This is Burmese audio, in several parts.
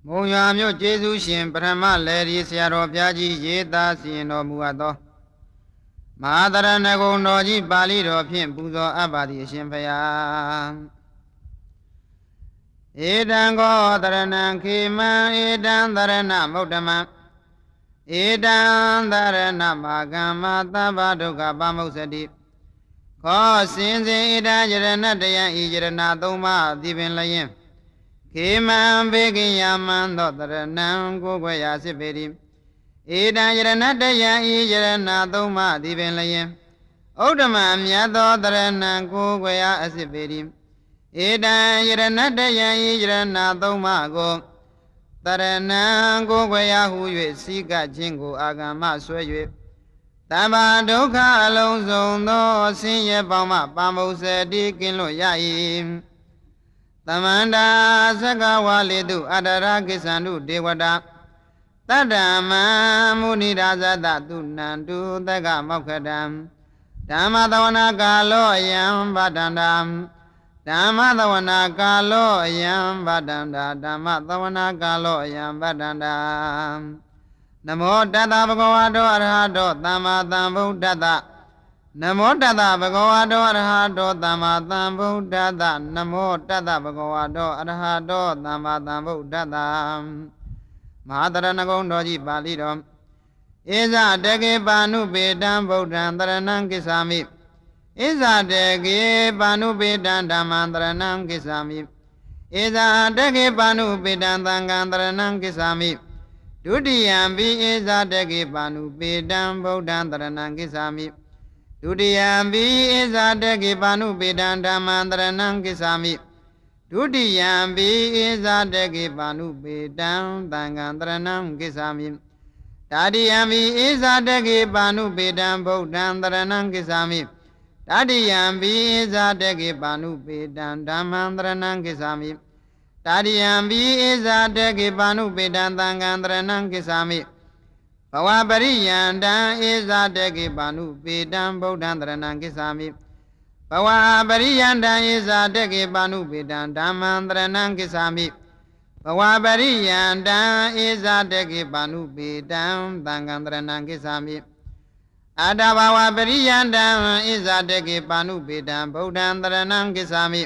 မုံရွာမြို့ကျေးဇူးရှင်ပထမလေဒီဆရာတော်ဘုရားကြီးရေးသားစီရင်တော်မူအပ်သောမဟာတရဏဂုံတော်ကြီးပါဠိတော်ဖြင့်ပူဇော်အပ်ပါသည်အရှင်ဘုရားဧတံကောတရဏံခေမံဧတံတရဏမௌတမံဧတံတရဏမာကမ္မသဗ္ဗဒုက္ခပမုစ္စတိခောစင်စဉ်ဧတံယရဏတယံဤယရဏသုံးပါးသည်ပင်လျင်ခေမံဘေကိယမံသောတရဏံကိုယ်ွယ်ရာစစ်ပေတိဧတံယရဏတယံဤယရဏသုံးပါးသည်ပင်လျင်ဥဒ္ဓမမြတ်သောတရဏံကိုယ်ွယ်ရာအစစ်ပေတိဧတံယရဏတယံဤယရဏသုံးပါးကိုတရဏံကိုယ်ွယ်ရာဟု၍စိကခြင်းကိုအာဂမဆွဲ၍တမ္မာဒုက္ခအလုံးစုံသောဆင်းရဲပေါင်းမှပါမုစ္စတိကင်းလွတ်ရ၏သမန္တာသက္ကဝါလေတုအတ္တရာကိစ္ဆန္တုဒေဝတာတတ္တမံမုနိရာဇတသုနန္တုသက္ကမောက္ခတံဓမ္မသဝနာကာလောအယံဗဒန္တာဓမ္မသဝနာကာလောအယံဗဒန္တာဓမ္မသဝနာကာလောအယံဗဒန္တာနမောတတ္တဗုဒ္ဓဝါတောအရဟတောသမ္မာသမ္ဗုဒ္ဓတ္တနမောတတ္တဗုဒ္ဓဝါတောအရဟတောသမ္မာသမ္ဗုဒ္ဓတ္တနမောတတ္တဗုဒ္ဓဝါတောအရဟတောသမ္မာသမ္ဗုဒ္ဓတ္တမဟာတရဏဂုံတော်ကြီးပါဠိတော်ဣဇတကေပါဏုပေတံဗုဒ္ဓံတရဏံကိစ္ဆာမိဣဇတကေပါဏုပေတံဓမ္မံတရဏံကိစ္ဆာမိဣဇတကေပါဏုပေတံသံဃံတရဏံကိစ္ဆာမိဒုတိယံပိဣဇတကေပါဏုပေတံဗုဒ္ဓံတရဏံကိစ္ဆာမိဒုတိယံပိဣဇတကေပါဏုပေတံဓမ္မံတရဏံကိစ္ဆာမိဒုတိယံပိဣဇတကေပါဏုပေတံသံဃံတရဏံကိစ္ဆာမိတတိယံပိဣဇတကေပါဏုပေတံဗုဒ္ဓံတရဏံကိစ္ဆာမိတတိယံပိဣဇတကေပါဏုပေတံဓမ္မံတရဏံကိစ္ဆာမိတတိယံပိဣဇတကေပါဏုပေတံသံဃံတရဏံကိစ္ဆာမိဘဝပရိယန္တံဣဇတကေပါဏုပေတံဗုဒ္ဓံတရဏံကိစ္ဆာမိဘဝပရိယန္တံဣဇတကေပါဏုပေတံဓမ္မံတရဏံကိစ္ဆာမိဘဝပရိယန္တံဣဇတကေပါဏုပေတံသံဃံတရဏံကိစ္ဆာမိအတ္တဘဝပရိယန္တံဣဇတကေပါဏုပေတံဗုဒ္ဓံတရဏံကိစ္ဆာမိ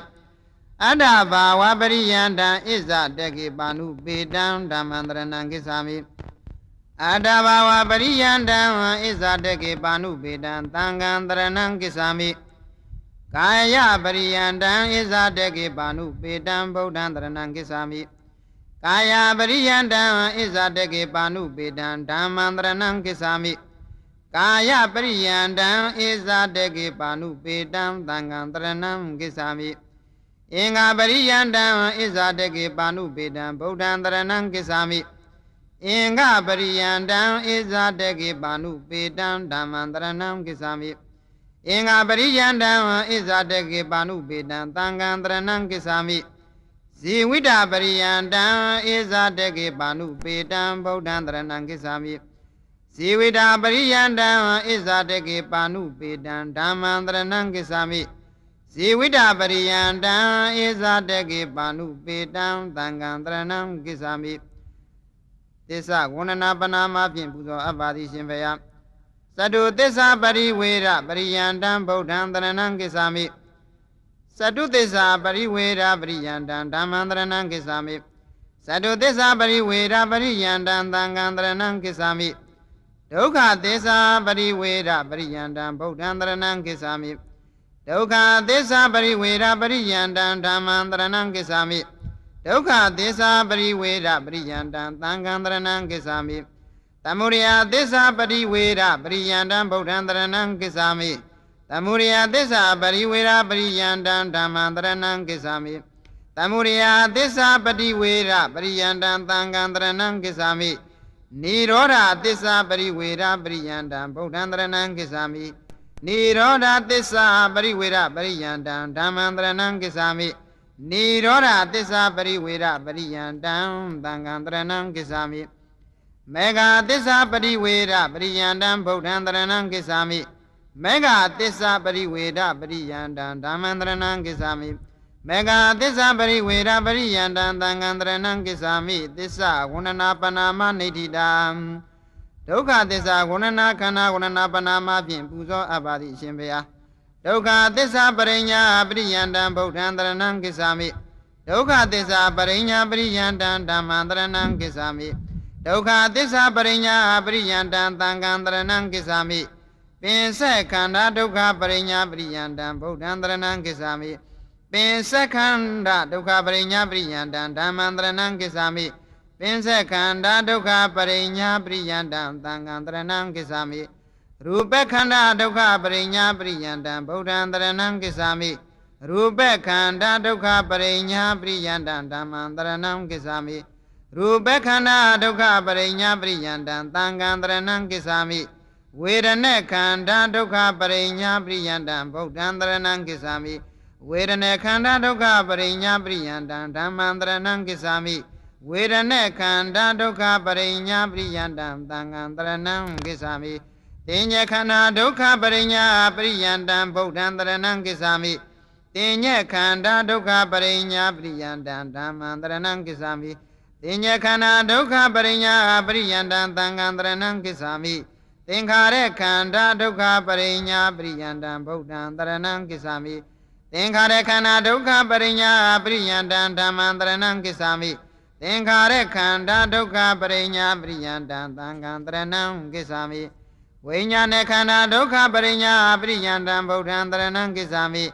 အတ္တဘာဝပရိယန္တံဣဇတကေပါဏုပေတံဓမ္မံတရဏံကိစ္ဆာမိအတ္တဘာဝပရိယန္တံဣဇတကေပါဏုပေတံသံဃံတရဏံကိစ္ဆာမိကာယပရိယန္တံဣဇတကေပါဏုပေတံဗုဒ္ဓံတရဏံကိစ္ဆာမိကာယပရိယန္တံဣဇတကေပါဏုပေတံဓမ္မံတရဏံကိစ္ဆာမိကာယပရိယန္တံဣဇတကေပါဏုပေတံသံဃံတရဏံကိစ္ဆာမိအင်္ဂါပရိယန္တံဣဇတကေပါဏုပေတံဗုဒ္ဓံတရဏံကိစ္ဆာမိအင်္ဂပရိယန္တံဣဇတကေပါဏုပေတံဓမ္မံတရဏံကိစ္ဆာမိအင်္ဂပရိယန္တံဣဇတကေပါဏုပေတံသံဃံတရဏံကိစ္ဆာမိဇီဝိတပရိယန္တံဣဇတကေပါဏုပေတံဗုဒ္ဓံတရဏံကိစ္ဆာမိဇီဝိတပရိယန္တံဣဇတကေပါဏုပေတံဓမ္မံတရဏံကိစ္ဆာမိဇီဝိတပရိယန္တံဣဇတကေပါဏုပေတံသံဃံတရဏံကိစ္ဆာမိသစ္စာဝန္ဒနာပနာမဖြင့်ပူဇော်အပ်ပါသည်ရှင်ဘုရားသတုသစ္စာပရိဝေရပရိယန္တံဗုဒ္ဓံတရဏံကိစ္ဆာမိသတုသစ္စာပရိဝေရပရိယန္တံဓမ္မံတရဏံကိစ္ဆာမိသတုသစ္စာပရိဝေရပရိယန္တံသံဃံတရဏံကိစ္ဆာမိဒုက္ခသစ္စာပရိဝေရပရိယန္တံဗုဒ္ဓံတရဏံကိစ္ဆာမိဒ ဒုက္ခသစ္စာပရိဝေဒပရိယန္တံဓမ္မံတရဏံကိစ္ဆာမိဒုက္ခသစ္စာပရိဝေဒပရိယန္တံသံဃံတရဏံကိစ္ဆာမိသမုဒယသစ္စာပရိဝေဒပရိယန္တံဗုဒ္ဓံတရဏံကိစ္ဆာမိသမုဒယသစ္စာပရိဝေဒပရိယန္တံဓမ္မံတရဏံကိစ္ဆာမိသမုဒယသစ္စာပရိဝေဒပရိယန္တံသံဃံတရဏံကိစ္ဆာမိနိရောဓသစ္စာပရိဝေဒပရိယန္တံဗုဒ္ဓံတရဏံကိစ္ဆာမိနိရောဓသစ္စာပရိဝေဒပရိယန္တံဓမ္မံတရဏံကိစ္ဆာမိနိရောဓသစ္စာပရိဝေဒပရိယန္တံသံဃံတရဏံကိစ္ဆာမိမေဃသစ္စာပရိဝေဒပရိယန္တံဗုဒ္ဓံတရဏံကိစ္ဆာမိမေဃသစ္စာပရိဝေဒပရိယန္တံဓမ္မံတရဏံကိစ္ဆာမိမေဃသစ္စာပရိဝေဒပရိယန္တံသံဃံတရဏံကိစ္ဆာမိသစ္စာဝန္ဒနာပနာမနိဋ္ဌိတံဒုက္ခသစ္စာဝန္ဒနာခန္ဓာဝန္ဒနာပနာမဖြင့်ပူဇော်အပ်ပါသည်အရှင်ဘုရားဒုက္ခသစ္စာပရိညာပရိယန္တံဗုဒ္ဓံတရဏံကိစ္ဆာမိဒုက္ခသစ္စာပရိညာပရိယန္တံဓမ္မံတရဏံကိစ္ဆာမိဒုက္ခသစ္စာပရိညာပရိယန္တံသံဃံတရဏံကိစ္ဆာမိပင်ဆက်ခန္ဓာဒုက္ခပရိညာပရိယန္တံဗုဒ္ဓံတရဏံကိစ္ဆာမိပင်ဆက်ခန္ဓာဒုက္ခပရိညာပရိယန္တံဓမ္မံတရဏံကိစ္ဆာမိပင်ဆက်ခန္ဓာဒုက္ခပရိညာပရိယန္တံသံဃံတရဏံကိစ္ဆာမိရူပခန္ဓာဒုက္ခပရိညာပရိယန္တံဗုဒ္ဓံတရဏံကိစ္ဆာမိရူပခန္ဓာဒုက္ခပရိညာပရိယန္တံဓမ္မံတရဏံကိစ္ဆာမိရူပခန္ဓာဒုက္ခပရိညာပရိယန္တံသံဃံတရဏံကိစ္ဆာမိဝေဒနေခန္ဓာဒုက္ခပရိညာပရိယန္တံဗုဒ္ဓံတရဏံကိစ္ဆာမိဝေဒနေခန္ဓာဒုက္ခပရိညာပရိယန္တံဓမ္မံတရဏံကိစ္ဆာမိဝေဒနေခန္ဓာဒုက္ခပရိညာပရိယန္တံသံဃံတရဏံကိစ္ဆာမိတင်ညခန္ဓာဒုက္ခပရိညာပရိယန္တံဗုဒ္ဓံတရဏံကိစ္ဆာမိတင်ညခန္ဓာဒုက္ခပရိညာပရိယန္တံဓမ္မံတရဏံကိစ္ဆာမိတင်ညခန္ဓာဒုက္ခပရိညာပရိယန္တံသံဃံတရဏံကိစ္ဆာမိသင်္ခါရခန္ဓာဒုက္ခပရိညာပရိယန္တံဗုဒ္ဓံတရဏံကိစ္ဆာမိသင်္ခါရခန္ဓာဒုက္ခပရိညာပရိယန္တံဓမ္မံတရဏံကိစ္ဆာမိသင်္ခါရခန္ဓာဒုက္ခပရိညာပရိယန္တံသံဃံတရဏံကိစ္ဆာမိဝိညာဏခန္ဓာဒုက္ခပရိညာပရိယန္တံဗုဒ္ဓံတရဏံကိစ္ဆာမိ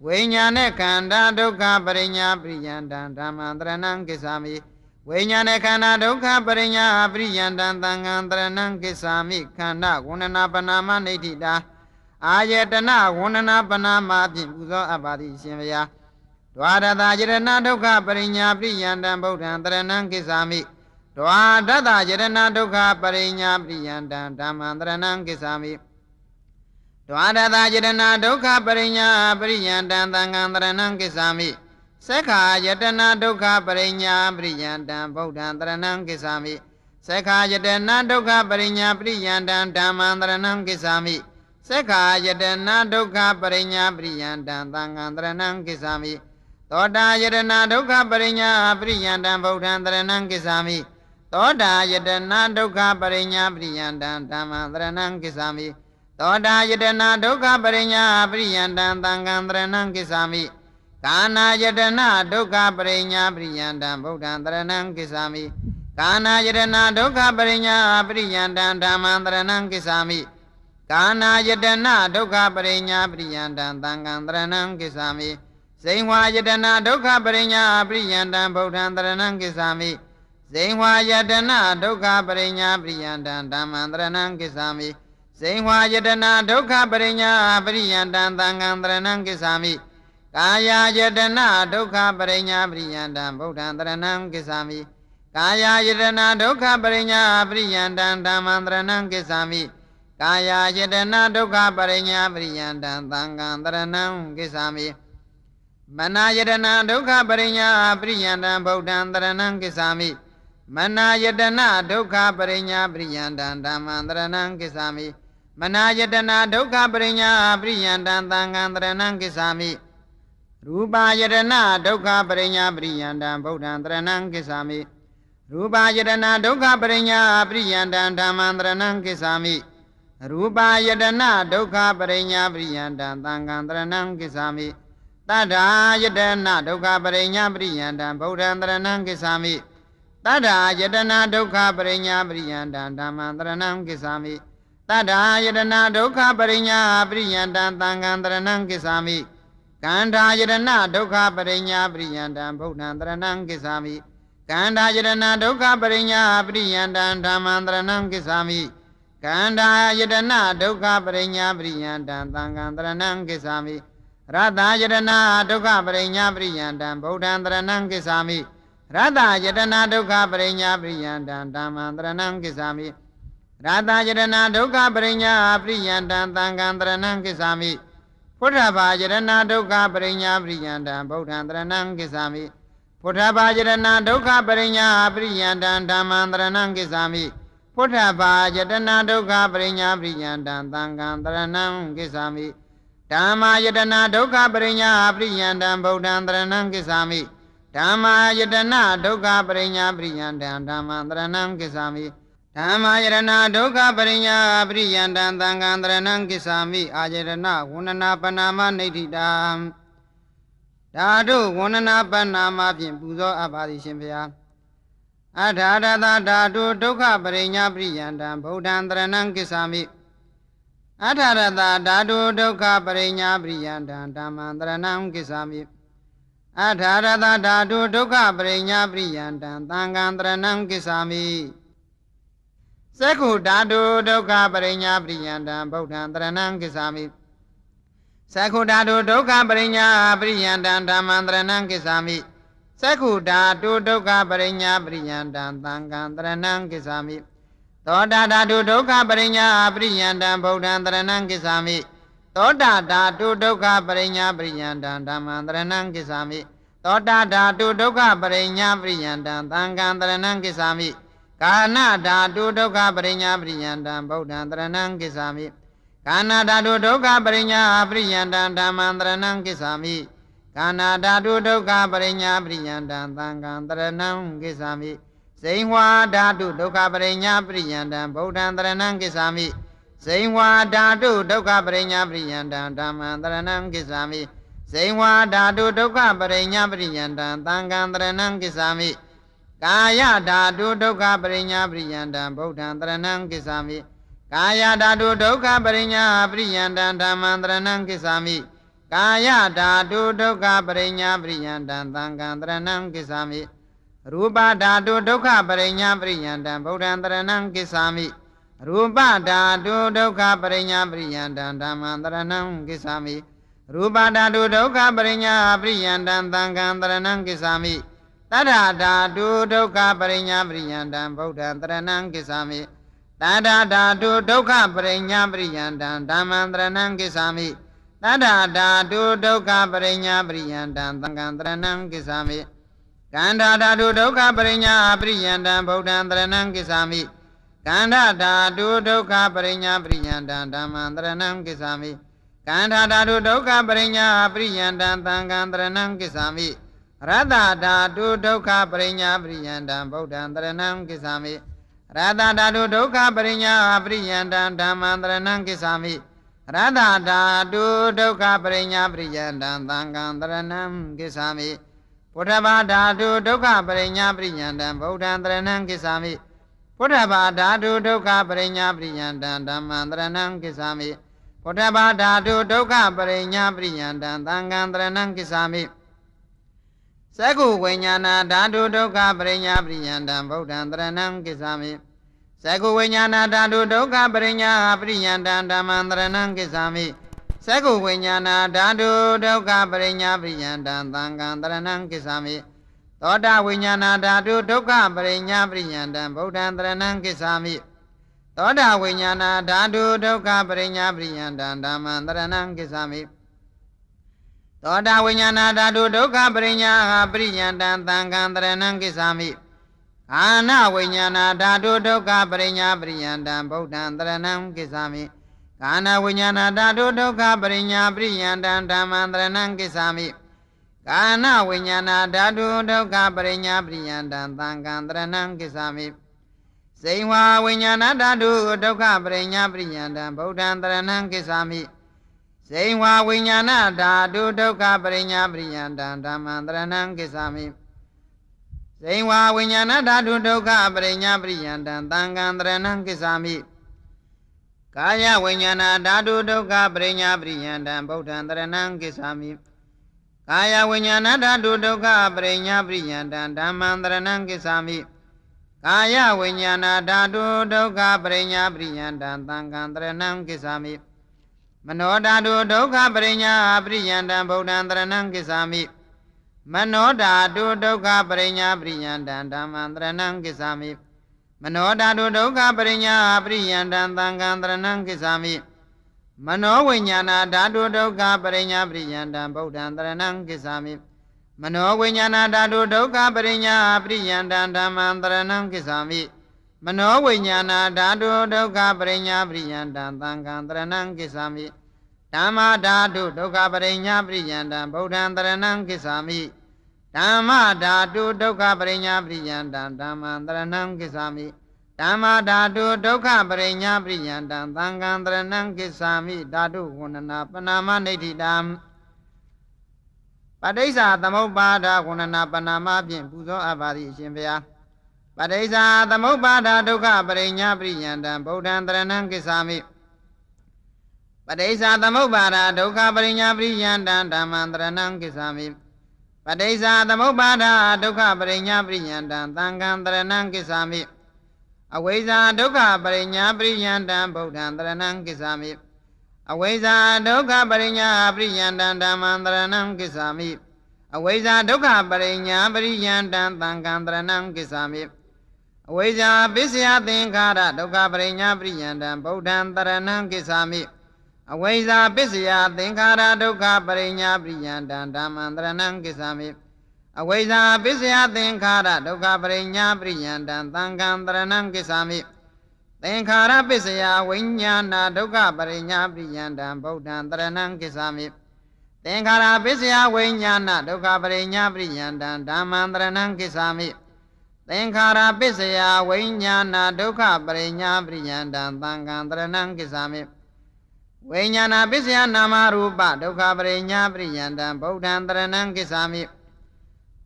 ဝိညာဏခန္ဓာဒုက္ခပရိညာပရိယန္တံဓမ္မံတရဏံကိစ္ဆာမိဝိညာဏခန္ဓာဒုက္ခပရိညာပရိယန္တံသံဃံတရဏံကိစ္ဆာမိခန္ဓာဝန္ဒနာပနာမနိဋ္ဌိတာအာယတနာဝန္ဒနာပနာမဖြင့်ပူဇော်အပ်ပါသည်ရှင်ဘုရားဒွါရတယရဏဒုက္ခပရိညာပရိယန္တံဗုဒ္ဓံတရဏံကိစ္ဆာမိဒွါဒတယရဏဒုက္ခပရိညာပရိယန္တံဓမ္မံတရဏံကိစ္ဆာမိဒွါဒတယရဏဒုက္ခပရိညာပရိယန္တံသံဃံတရဏံကိစ္ဆာမိသက္ခာယတနာဒုက္ခပရိညာပရိယန္တံဗုဒ္ဓံတရဏံကိစ္ဆာမိသက္ခာယတနာဒုက္ခပရိညာပရိယန္တံဓမ္မံတရဏံကိစ္ဆာမိသက္ခာယတနာဒုက္ခပရိညာပရိယန္တံသံဃံတရဏံကိစ္ဆာမိသောတာယတနာဒုက္ခပရိညာပရိယန္တံဗုဒ္ဓံတရဏံကိစ္ဆာမိသောတာယတနာဒုက္ခပရိညာပရိယန္တံဓမ္မံတရဏံကိစ္ဆာမိသောတာယတနာဒုက္ခပရိညာပရိယန္တံသံဃံတရဏံကိစ္ဆာမိကာနာယတနာဒုက္ခပရိညာပရိယန္တံဗုဒ္ဓံတရဏံကိစ္ဆာမိကာနာယတနာဒုက္ခပရိညာပရိယန္တံဓမ္မံတရဏံကိစ္ဆာမိကာနာယတနာဒုက္ခပရိညာပရိယန္တံသံဃံတရဏံကိစ္ဆာမိဇိန်ဝါယတနာဒုက္ခပရိညာပရိယန္တံဗုဒ္ဓံတရဏံကိစ္ဆာမိဇိန်ဝါယတနာဒုက္ခပရိညာပရိယန္တံဓမ္မံတရဏံကိစ္ဆာမိဇိန်ဝါယတနာဒုက္ခပရိညာပရိယန္တံသံဃံတရဏံကိစ္ဆာမိကာယယတနာဒုက္ခပရိညာပရိယန္တံဗုဒ္ဓံတရဏံကိစ္ဆာမိကာယယတနာဒုက္ခပရိညာပရိယန္တံဓမ္မံတရဏံကိစ္ဆာမိကာယယတနာဒုက္ခပရိညာပရိယန္တံသံဃံတရဏံကိစ္ဆာမိမနာယတနာဒုက္ခပရိညာပရိယန္တံဗုဒ္ဓံတရဏံကိစ္ဆာမိမနာယတနာဒုက္ခပရိညာပရိယန္တံဓမ္မံတရဏံကိစ္ဆာမိမနာယတနာဒုက္ခပရိညာပရိယန္တံသံဃံတရဏံကိစ္ဆာမိရူပယတနာဒုက္ခပရိညာပရိယန္တံဗုဒ္ဓံတရဏံကိစ္ဆာမိရူပယတနာဒုက္ခပရိညာပရိယန္တံဓမ္မံတရဏံကိစ္ဆာမိရူပယတနာဒုက္ခပရိညာပရိယန္တံသံဃံတရဏံကိစ္ဆာမိတတ္ထာယတနာဒုက္ခပရိညာပရိယန္တံဗုဒ္ဓံတရဏံကိစ္ဆာမိတတ္ထာယတနာဒုက္ခပရိညာပရိယန္တံဓမ္မံတရဏံကိစ္ဆာမိ Tada Yadana Dokha Parinya Priyanta Tangandaranam Kisami Kanda Yadana Dokha Parinya Priyanta Bhutandaranam Kisami Kanda Yadana Dokha Parinya Priyanta Dhamandaranam Kisami Kanda Yadana Dokha Parinya Priyanta Tangandaranam Kisami Radha Yadana Dokha Parinya Priyanta Bhutandaranam Kisami Radha Yadana Dokha Parinya Priyanta Dhamandaranam Kisami Radha Yadana Dokha Parinya Priyanta Tangandaranam Kisami Puddhava Yadana Dokha Parinya Priyanta Bhutandaranam Kisami Puddhava Yadana Dokha Parinya Priyanta Dhamandaranam Kisami Puddhava Yadana Dokha Parinya Priyanta Tangandaranam Kisami Dhamma Yadana Dokha Parinya Priyanta Bhutandaranam Kisami Dhamma Yadana Dokha Parinya Priyanta Dhamandaranam Kisami Dhamma Yadana Dokha Parinya Priyanta Tangandaranam Kisami Ajirana Gunana Panama Nididam Dadu Gunana Panama Pimpuzo Abadi Shimpia Adhadada Dadu Dokha Parinya Priyanta Bhutandaranam Kisami Adhadada Dadu Dokha Parinya Priyanta Dhamandaranam Kisami Adhadada Dadu Dokha Parinya Priyanta Tangandaranam Kisami Sekhu Dadu Dokha Parinya Priyanta Bhutandaranam Kisami Sekhu Dadu Dokha Parinya Priyanta Dhamandaranam Kisami Sekhu Dadu Dokha Parinya Priyanta Tangandaranam Kisami Toda Dadu Dokha Parinya Priyanta Bhutandaranam Kisami Toda Dadu Dokha Parinya Priyanta Dhamandaranam Kisami Toda Dadu Dokha Parinya Priyanta Tangandaranam Kisami Kana Dadu Dokha Parinya Priyanta Bhutandaranam Kisami Kana Dadu Dokha Parinya Priyanta Dhamandaranam Kisami Kana Dadu Dokha Parinya Priyanta Tangandaranam Kisami Saihwa Dadu Dokha Parinya Priyanta Bhutandaranam Kisami Saihwa Dadu Dokha Parinya Priyanta Dhamandaranam Kisami Saihwa Dadu Dokha Parinya Priyanta Tangandaranam Kisami Kaya Dadu Dokha Parinya Priyanta Bhutandaranam Kisami Kaya Dadu Dokha Parinya Priyanta Dhamandaranam Kisami Kaya Dadu Dokha Parinya Priyanta Tangandaranam Kisami Rupa Dadu Dokha Parinya Priyanta Bhutandaranam Kisami Rupa Dadu Dokha Parinya Priyanta Dhamandaranam Kisami Rupa Dadu Dokha Parinya Priyanta Tangandaranam Kisami Tada Dadu Dokha Parinya Priyanta Bhutandaranam Kisami Tada Dadu Dokha Parinya Priyanta Dhamandaranam Kisami Tada Dadu Dokha Parinya Priyanta Tangandaranam Kisami Kanda Dadu Dokha Parinya Priyanta Bhutandaranam Kisami Kanda Dadu Dokha Parinya Priyanta Dhamandaranam Kisami Kanda Dadu Dokha Parinya Priyanta Tangandaranam Kisami Radha Dadu Dokha Parinya Priyanta Bhutandaranam Kisami Radha Dadu Dokha Parinya Priyanta Dhamandaranam Kisami Radha Dadu Dokha Parinya Priyanta Tangandaranam Kisami Puddhava Dadu Dokha Parinya Priyanta Bhutandaranam Kisami Puddhava Dadu Dokha Parinya Priyanta Dhamandaranam Kisami Puddhava Dadu Dokha Parinya Priyanta Tangandaranam Kisami Sekhu Vijnana Dadu Dokha Parinya Priyanta Bhutandaranam Kisami Sekhu Vijnana Dadu Dokha Parinya Priyanta Dhamandaranam Kisami Sekhu Vijnana Dadu Dokha Parinya Priyanta Tangandaranam Kisami Toda Vijnana Dadu Dokha Parinya Priyanta Bhutandaranam Kisami Toda Vijnana Dadu Dokha Parinya Priyanta Dhamandaranam Kisami Toda Vijnana Dadu Dokha Parinya Priyanta Tangandaranam Kisami Kana Vijnana Dadu Dokha Parinya Priyanta Bhutandaranam Kisami Kana Vijnana Dadu Dokha Parinya Priyanta Dhamandaranam Kisami Kana Vijnana Dadu Dokha Parinya Priyanta Tangandaranam Kisami Saihwa Vijnana Dadu Dokha Parinya Priyanta Bhutandaranam Kisami Saihwa Vijnana Dadu Dokha Parinya Priyanta Dhamandaranam Kisami Saihwa Vijnana Dadu Dokha Parinya Priyanta Tangandaranam Kisami ကာယဝိညာဏဓာတုဒုက္ခပရိညာပရိယန္တံဗုဒ္ဓံတရဏံကိစ္ဆာမိကာယဝိညာဏဓာတုဒုက္ခပရိညာပရိယန္တံဓမ္မံတရဏံကိစ္ဆာမိကာယဝိညာဏဓာတုဒုက္ခပရိညာပရိယန္တံသံဃံတရဏံကိစ္ဆာမိမနောဓာတုဒုက္ခပရိညာပရိယန္တံဗုဒ္ဓံတရဏံကိစ္ဆာမိမနောဓာတုဒုက္ခပရိညာပရိယန္တံဓမ္မံတရဏံကိစ္ဆာမိမနောဓာတုဒုက္ခပရိညာပရိယန္တံသံဃံတရဏံကိစ္ဆာမိမနောဝိညာဏဓာတုဒုက္ခပရိညာပရိယန္တံဗုဒ္ဓံတရဏံကိစ္ဆာမိမနောဝိညာဏဓာတုဒုက္ခပရိညာပရိယန္တံဓမ္မံတရဏံကိစ္ဆာမိမနောဝိညာဏဓာတုဒုက္ခပရိညာပရိယန္တံသံဃံတရဏံကိစ္ဆာမိဓမ္မဓာတုဒုက္ခပရိညာပရိယန္တံဗုဒ္ဓံတရဏံကိစ္ဆာမိဓမ္မဓာတုဒုက္ခပရိညာပရိယန္တံဓမ္မံတရဏံကိစ္ဆာမိဓမ္မဓာတုဒုက္ခပရိညာပရိယန္တံသံဃံတရဏံကိစ္ဆာမိဓာတုဝန္ဒနာပနာမနိဋ္ဌိတံပဋိစ္ဆာသမုပ္ပါဒဝန္ဒနာပနာမဖြင့်ပူဇော်အပ်ပါသည်အရှင်ဘုရားပဋိစ္ဆာသမုပ္ပါဒဒုက္ခပရိညာပရိယန္တံဗုဒ္ဓံတရဏံကိစ္ဆာမိပဋိစ္ဆာသမုပ္ပါဒဒုက္ခပရိညာပရိယန္တံဓမ္မံတရဏံကိစ္ဆာမိပဋိစ္ဆာသမုပ္ပါဒဒုက္ခပရိညာပရိယန္တံသံဃံတရဏံကိစ္ဆာမိအဝိဇ္ဇာဒုက္ခပရိညာပရိယန္တံဗုဒ္ဓံတရဏံကိစ္ဆာမိအဝိဇ္ဇာဒုက္ခပရိညာပရိယန္တံဓမ္မံတရဏံကိစ္ဆာမိအဝိဇ္ဇာဒုက္ခပရိညာပရိယန္တံသံဃံတရဏံကိစ္ဆာမိအဝိဇ္ဇာပစ္စယသင်္ခါရဒုက္ခပရိညာပရိယန္တံဗုဒ္ဓံတရဏံကိစ္ဆာမိအဝိဇ္ဇာပစ္စယသင်္ခါရဒုက္ခပရိညာပရိယန္တံဓမ္မံတရဏံကိစ္ဆာမိအဝိဇ္ဇာပစ္စယသင်္ခါရဒုက္ခပရိညာပရိယန္တံသံဃံတရဏံကိစ္ဆာမိသင်္ခါရပစ္စယဝိညာဏဒုက္ခပရိညာပရိယန္တံဗုဒ္ဓံတရဏံကိစ္ဆာမိသင်္ခါရပစ္စယဝိညာဏဒုက္ခပရိညာပရိယန္တံဓမ္မံတရဏံကိစ္ဆာမိသင်္ခါရပစ္စယဝိညာဏဒုက္ခပရိညာပရိယန္တံသံဃံတရဏံကိစ္ဆာမိဝိညာဏပစ္စယနာမရူပဒုက္ခပရိညာပရိယန္တံဗုဒ္ဓံတရဏံကိစ္ဆာမိ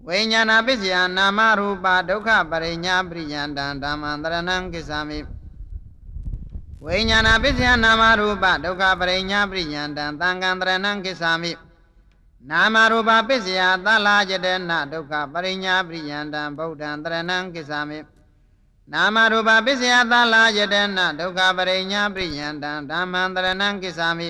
ဝိညာဏပစ္စယနာမရူပဒုက္ခပရိညာပရိယန္တံဓမ္မံတရဏံကိစ္ဆာမိဝိညာဏပစ္စယနာမရူပဒုက္ခပရိညာပရိယန္တံသံဃံတရဏံကိစ္ဆာမိနာမရူပပစ္စယသလာယတနာဒုက္ခပရိညာပရိယန္တံဗုဒ္ဓံတရဏံကိစ္ဆာမိနာမရူပပစ္စယသလာယတနာဒုက္ခပရိညာပရိယန္တံဓမ္မံတရဏံကိစ္ဆာမိ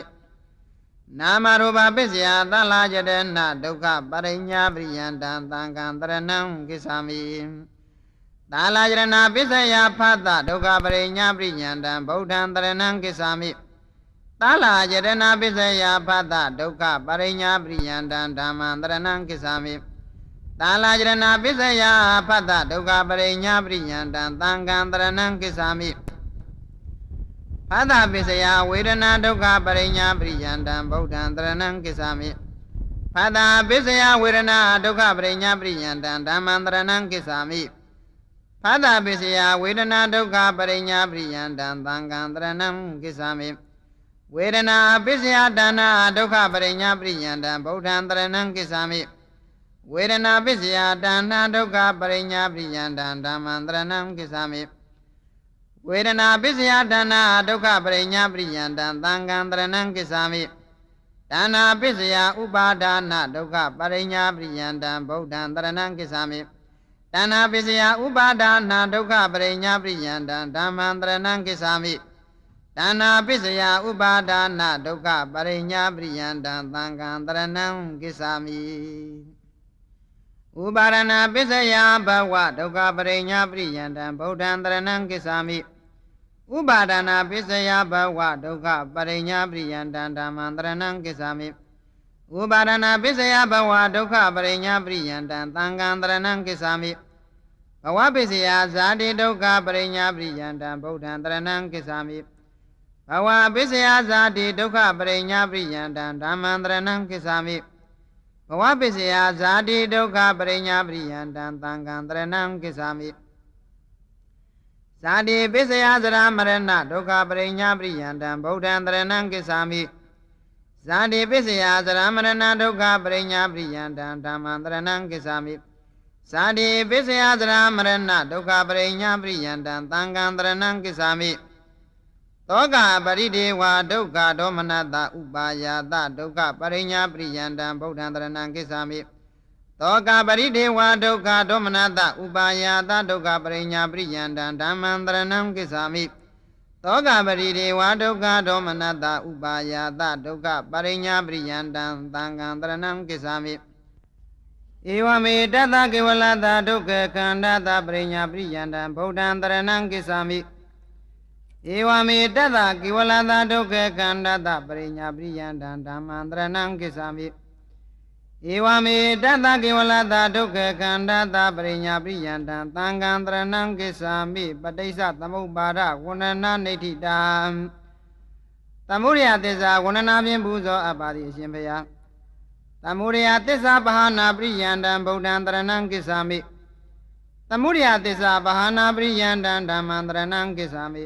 နာမရူပပစ္စယသလာယတနာဒုက္ခပရိညာပရိယန္တံသံဃံတရဏံကိစ္ဆာမိသလာယတနာပစ္စယဖတ်တဒုက္ခပရိညာပရိယန္တံဗုဒ္ဓံတရဏံကိစ္ဆာမိသလာယတနာပစ္စယဖတ်တဒုက္ခပရိညာပရိယန္တံဓမ္မံတရဏံကိစ္ဆာမိသလာယတနာပစ္စယဖတ်တဒုက္ခပရိညာပရိယန္တံသံဃံတရဏံကိစ္ဆာမိဖတ်တပစ္စယဝေဒနာဒုက္ခပရိညာပရိယန္တံဗုဒ္ဓံတရဏံကိစ္ဆာမိဖတ်တပစ္စယဝေဒနာဒုက္ခပရိညာပရိယန္တံဓမ္မံတရဏံကိစ္ဆာမိဖတ်တပစ္စယဝေဒနာဒုက္ခပရိညာပရိယန္တံသံဃံတရဏံကိစ္ဆာမိဝေဒနာပစ္စယဒါနဒုက္ခပရိညာပရိယန္တံဗုဒ္ဓံတရဏံကိစ္ဆာမိဝေဒနာပစ္စယဒါနဒုက္ခပရိညာပရိယန္တံဓမ္မံတရဏံကိစ္ဆာမိဝေဒနာပစ္စယဒါနဒုက္ခပရိညာပရိယန္တံသံဃံတရဏံကိစ္ဆာမိဒါနာပစ္စယဥပါဒါနဒုက္ခပရိညာပရိယန္တံဗုဒ္ဓံတရဏံကိစ္ဆာမိဒါနာပစ္စယဥပါဒါနဒုက္ခပရိညာပရိယန္တံဓမ္မံတရဏံကိစ္ဆာမိဒါနာပစ္စယဥပါဒါနဒုက္ခပရိညာပရိယန္တံသံဃံတရဏံကိစ္ဆာမိဥပါဒနာပစ္စယဘဝဒုက္ခပရိညာပရိယန္တံဗုဒ္ဓံတရဏံကိစ္ဆာမိဥပါဒနာပစ္စယဘဝဒုက္ခပရိညာပရိယန္တံဓမ္မံတရဏံကိစ္ဆာမိဥပါဒနာပစ္စယဘဝဒုက္ခပရိညာပရိယန္တံသံဃံတရဏံကိစ္ဆာမိဘဝပစ္စယဇာတိဒုက္ခပရိညာပရိယန္တံဗုဒ္ဓံတရဏံကိစ္ဆာမိဘဝပစ္စယဇာတိဒုက္ခပရိညာပရိယန္တံဓမ္မံတရဏံကိစ္ဆာမိဘဝပစ္စယဇာတိဒုက္ခပရိညာပရိယန္တံသံဃံတရဏံကိစ္ဆာမိဇာတိပစ္စယသရမရဏဒုက္ခပရိညာပရိယန္တံဗုဒ္ဓံတရဏံကိစ္ဆာမိဇာတိပစ္စယသရမရဏဒုက္ခပရိညာပရိယန္တံဓမ္မံတရဏံကိစ္ဆာမိဇာတိပစ္စယသရမရဏဒုက္ခပရိညာပရိယန္တံသံဃံတရဏံကိစ္ဆာမိ သောကပရိဒေဝဒုက္ခဒေါမနတဥပါယတဒုက္ခပရိညာပရိယန္တံဗုဒ္ဓံတရဏံကိစ္ဆာမိသောကပရိဒေဝဒုက္ခဒေါမနတဥပါယတဒုက္ခပရိညာပရိယန္တံဓမ္မံတရဏံကိစ္ဆာမိသောကပရိဒေဝဒုက္ခဒေါမနတဥပါယတဒုက္ခပရိညာပရိယန္တံသံဃံတရဏံကိစ္ဆာမိဧဝမေတတကေဝလတဒုက္ခခန္ဓာတပရိညာပရိယန္တံဗုဒ္ဓံတရဏံကိစ္ဆာမိဧဝမေတတကေဝလတဒုက္ခခန္ဓာတပရိညာပရိယန္တံဓမ္မံတရဏံကိစ္ဆာမိဧဝမေတတကေဝလတဒုက္ခခန္ဓာတပရိညာပရိယန္တံသံဃံတရဏံကိစ္ဆာမိပဋိစ္စသမုပ္ပါဒဝန္ဒနာနိဋ္ဌိတံသမုဒယသစ္စာဝန္ဒနာဖြင့်ပူဇော်အပ်ပါသည်အရှင်ဘုရားသမုဒယသစ္စာပဟာနာပရိယန္တံဗုဒ္ဓံတရဏံကိစ္ဆာမိသမုဒယသစ္စာပဟာနာပရိယန္တံဓမ္မံတရဏံကိစ္ဆာမိ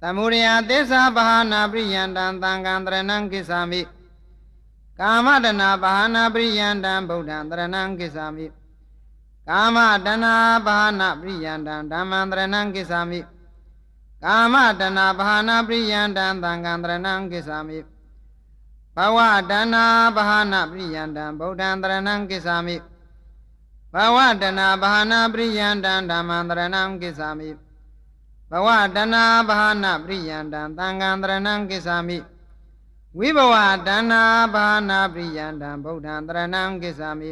သမုဒယသစ္စာပဟာနာပရိယန္တံသံဃံတရဏံကိစ္ဆာမိကာမတဏပဟာနာပရိယန္တံဗုဒ္ဓံတရဏံကိစ္ဆာမိကာမတဏပဟာနာပရိယန္တံဓမ္မံတရဏံကိစ္ဆာမိကာမတဏပဟာနာပရိယန္တံသံဃံတရဏံကိစ္ဆာမိဘဝတဏပဟာနာပရိယန္တံဗုဒ္ဓံတရဏံကိစ္ဆာမိဘဝတဏပဟာနာပရိယန္တံဓမ္မံတရဏံကိစ္ဆာမိဘဝတဏပဟာနာပရိယန္တံသံဃံတရဏံကိစ္ဆာမိဝိဘဝတဏပဟာနာပရိယန္တံဗုဒ္ဓံတရဏံကိစ္ဆာမိ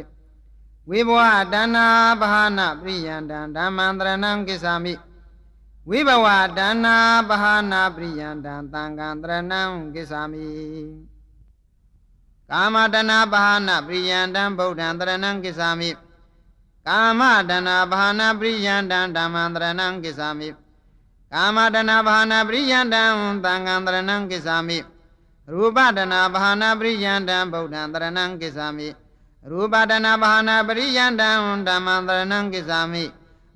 ဝိဘဝတဏပဟာနာပရိယန္တံဓမ္မံတရဏံကိစ္ဆာမိဝိဘဝတဏပဟာနာပရိယန္တံသံဃံတရဏံကိစ္ဆာမိကာမတဏပဟာနာပရိယန္တံဗုဒ္ဓံတရဏံကိစ္ဆာမိကာမတဏပဟာနာပရိယန္တံဓမ္မံတရဏံကိစ္ဆာမိကာမတဏပဟာနာပရိယန္တံသံဃံတရဏံကိစ္ဆာမိရူပတဏပဟာနာပရိယန္တံဗုဒ္ဓံတရဏံကိစ္ဆာမိရူပတဏပဟာနာပရိယန္တံဓမ္မံတရဏံကိစ္ဆာမိ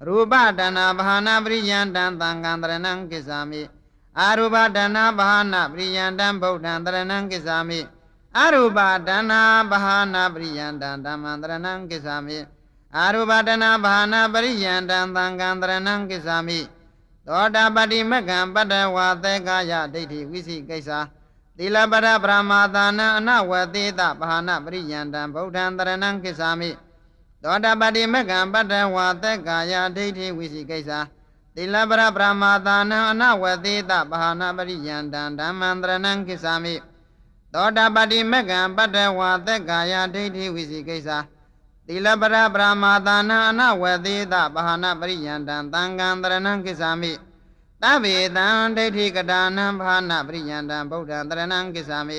ရူပတဏပဟာနာပရိယန္တံသံဃံတရဏံကိစ္ဆာမိအရူပတဏပဟာနာပရိယန္တံဗုဒ္ဓံတရဏံကိစ္ဆာမိအရူပတဏပဟာနာပရိယန္တံဓမ္မံတရဏံကိစ္ဆာမိအရူပတဏပဟာနာပရိယန္တံသံဃံတရဏံကိစ္ဆာမိသောတာပတိမကံပတ္တဝါသေကာယဒိဋ္ဌိဝိသိကိစ္စသီလပရပရမသာနအနဝသေတပဟာနာပရိယန္တံဗုဒ္ဓံတရဏံကိစ္ဆာမိသောတာပတိမကံပတ္တဝါသေကာယဒိဋ္ဌိဝိသိကိစ္စသီလပရပရမသာနအနဝသေတပဟာနာပရိယန္တံဓမ္မံတရဏံကိစ္ဆာမိသောတာပတိမကံပတ္တဝါသေကာယဒိဋ္ဌိဝိသိကိစ္စသီလပရပရမသာနအနဝသေတပဟာနာပရိယန္တံသံဃံတရဏံကိစ္ဆာမိသဗ္ဗေတံဒိဋ္ဌိကတာနံဘာနာပရိယန္တံဗုဒ္ဓံတရဏံကိစ္ဆာမိ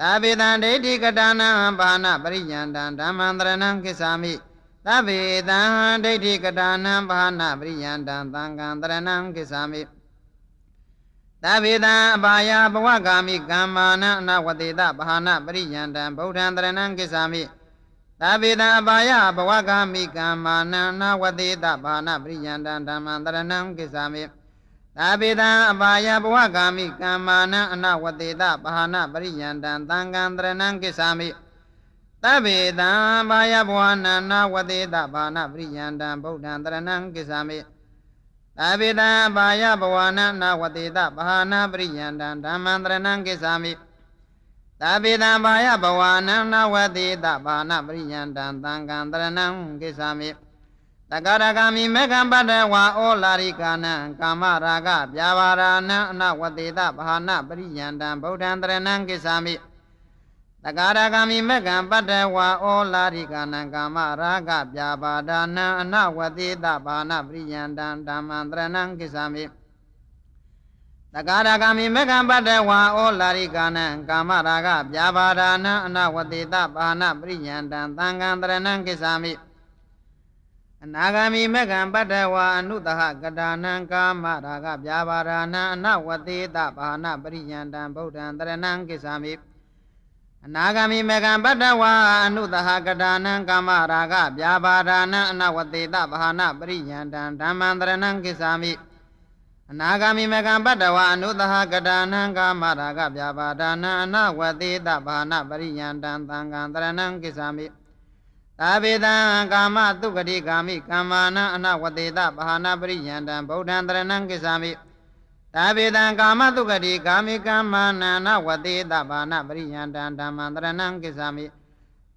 သဗ္ဗေတံဒိဋ္ဌိကတာနံဘာနာပရိယန္တံဓမ္မံတရဏံကိစ္ဆာမိသဗ္ဗေတံဒိဋ္ဌိကတာနံဘာနာပရိယန္တံသံဃံတရဏံကိစ္ဆာမိသဗ္ဗေတံအဘာယဘဝဂာမိကမ္မာနံအနဝတေတဘာနာပရိယန္တံဗုဒ္ဓံတရဏံကိစ္ဆာမိသဗ္ဗေတံအဘာယဘဝဂာမိကမ္မာနံအနဝတေတဘာနာပရိယန္တံဓမ္မံတရဏံကိစ္ဆာမိသဗ္ဗေတံအဘာယဘဝဂာမိကမ္မာနံအနဝတေတဘာနာပရိယန္တံသံဃံတရဏံကိစ္ဆာမိသဗ္ဗေတံအဘာယဘဝနန္နဝတေတဘာနာပရိယန္တံဗုဒ္ဓံတရဏံကိစ္ဆာမိသဗ္ဗေတံအဘာယဘဝနန္နဝတေတဘာနာပရိယန္တံဓမ္မံတရဏံကိစ္ဆာမိသဗ္ဗေတံအဘာယဘဝနန္နဝတေတဘာနာပရိယန္တံသံဃံတရဏံကိစ္ဆာမိတက္ကရဂာမိမေကံပတ္တဝါဩလာရိကာနံကာမရာဂဗျာပါရာနံအနဝတေတဘာနာပရိယန္တံဗုဒ္ဓံတရဏံကိစ္ဆာမိတက္ကရဂာမိမေကံပတ္တဝါဩလာရိကာနံကာမရာဂဗျာပါဒာနံအနဝတေတဘာနာပရိယန္တံဓမ္မံတရဏံကိစ္ဆာမိတက္ကရဂာမိမေကံပတ္တဝါဩလာရိကာနံကာမရာဂဗျာပါဒာနံအနဝတေတဘာနာပရိယန္တံသံဃံတရဏံကိစ္ဆာမိအနာဂာမိမကံပတ္တဝါအနုတဟကတာနံကာမရာဂဗျာပါရာနံအနဝတေတဘာနာပရိယန္တံဗုဒ္ဓံတရဏံကိစ္ဆာမိအနာဂာမိမကံပတ္တဝါအနုတဟကတာနံကာမရာဂဗျာပါရာနံအနဝတေတဘာနာပရိယန္တံဓမ္မံတရဏံကိစ္ဆာမိအနာဂာမိမကံပတ္တဝါအနုတဟကတာနံကာမရာဂဗျာပါရာနံအနဝတေတဘာနာပရိယန္တံသံဃံတရဏံကိစ္ဆာမိသဗ္ဗေတံကာမတုဂတိကာမိကမ္မာနံအနဝတေတဘာနာပရိယန္တံဗုဒ္ဓံတရဏံကိစ္ဆာမိသ သာဝေတံကာမတုဂတိကာမိကမ္မနာနဝတိတဘာနာပရိယန္တံဓမ္မန္တရဏံကိစ္ဆာမိ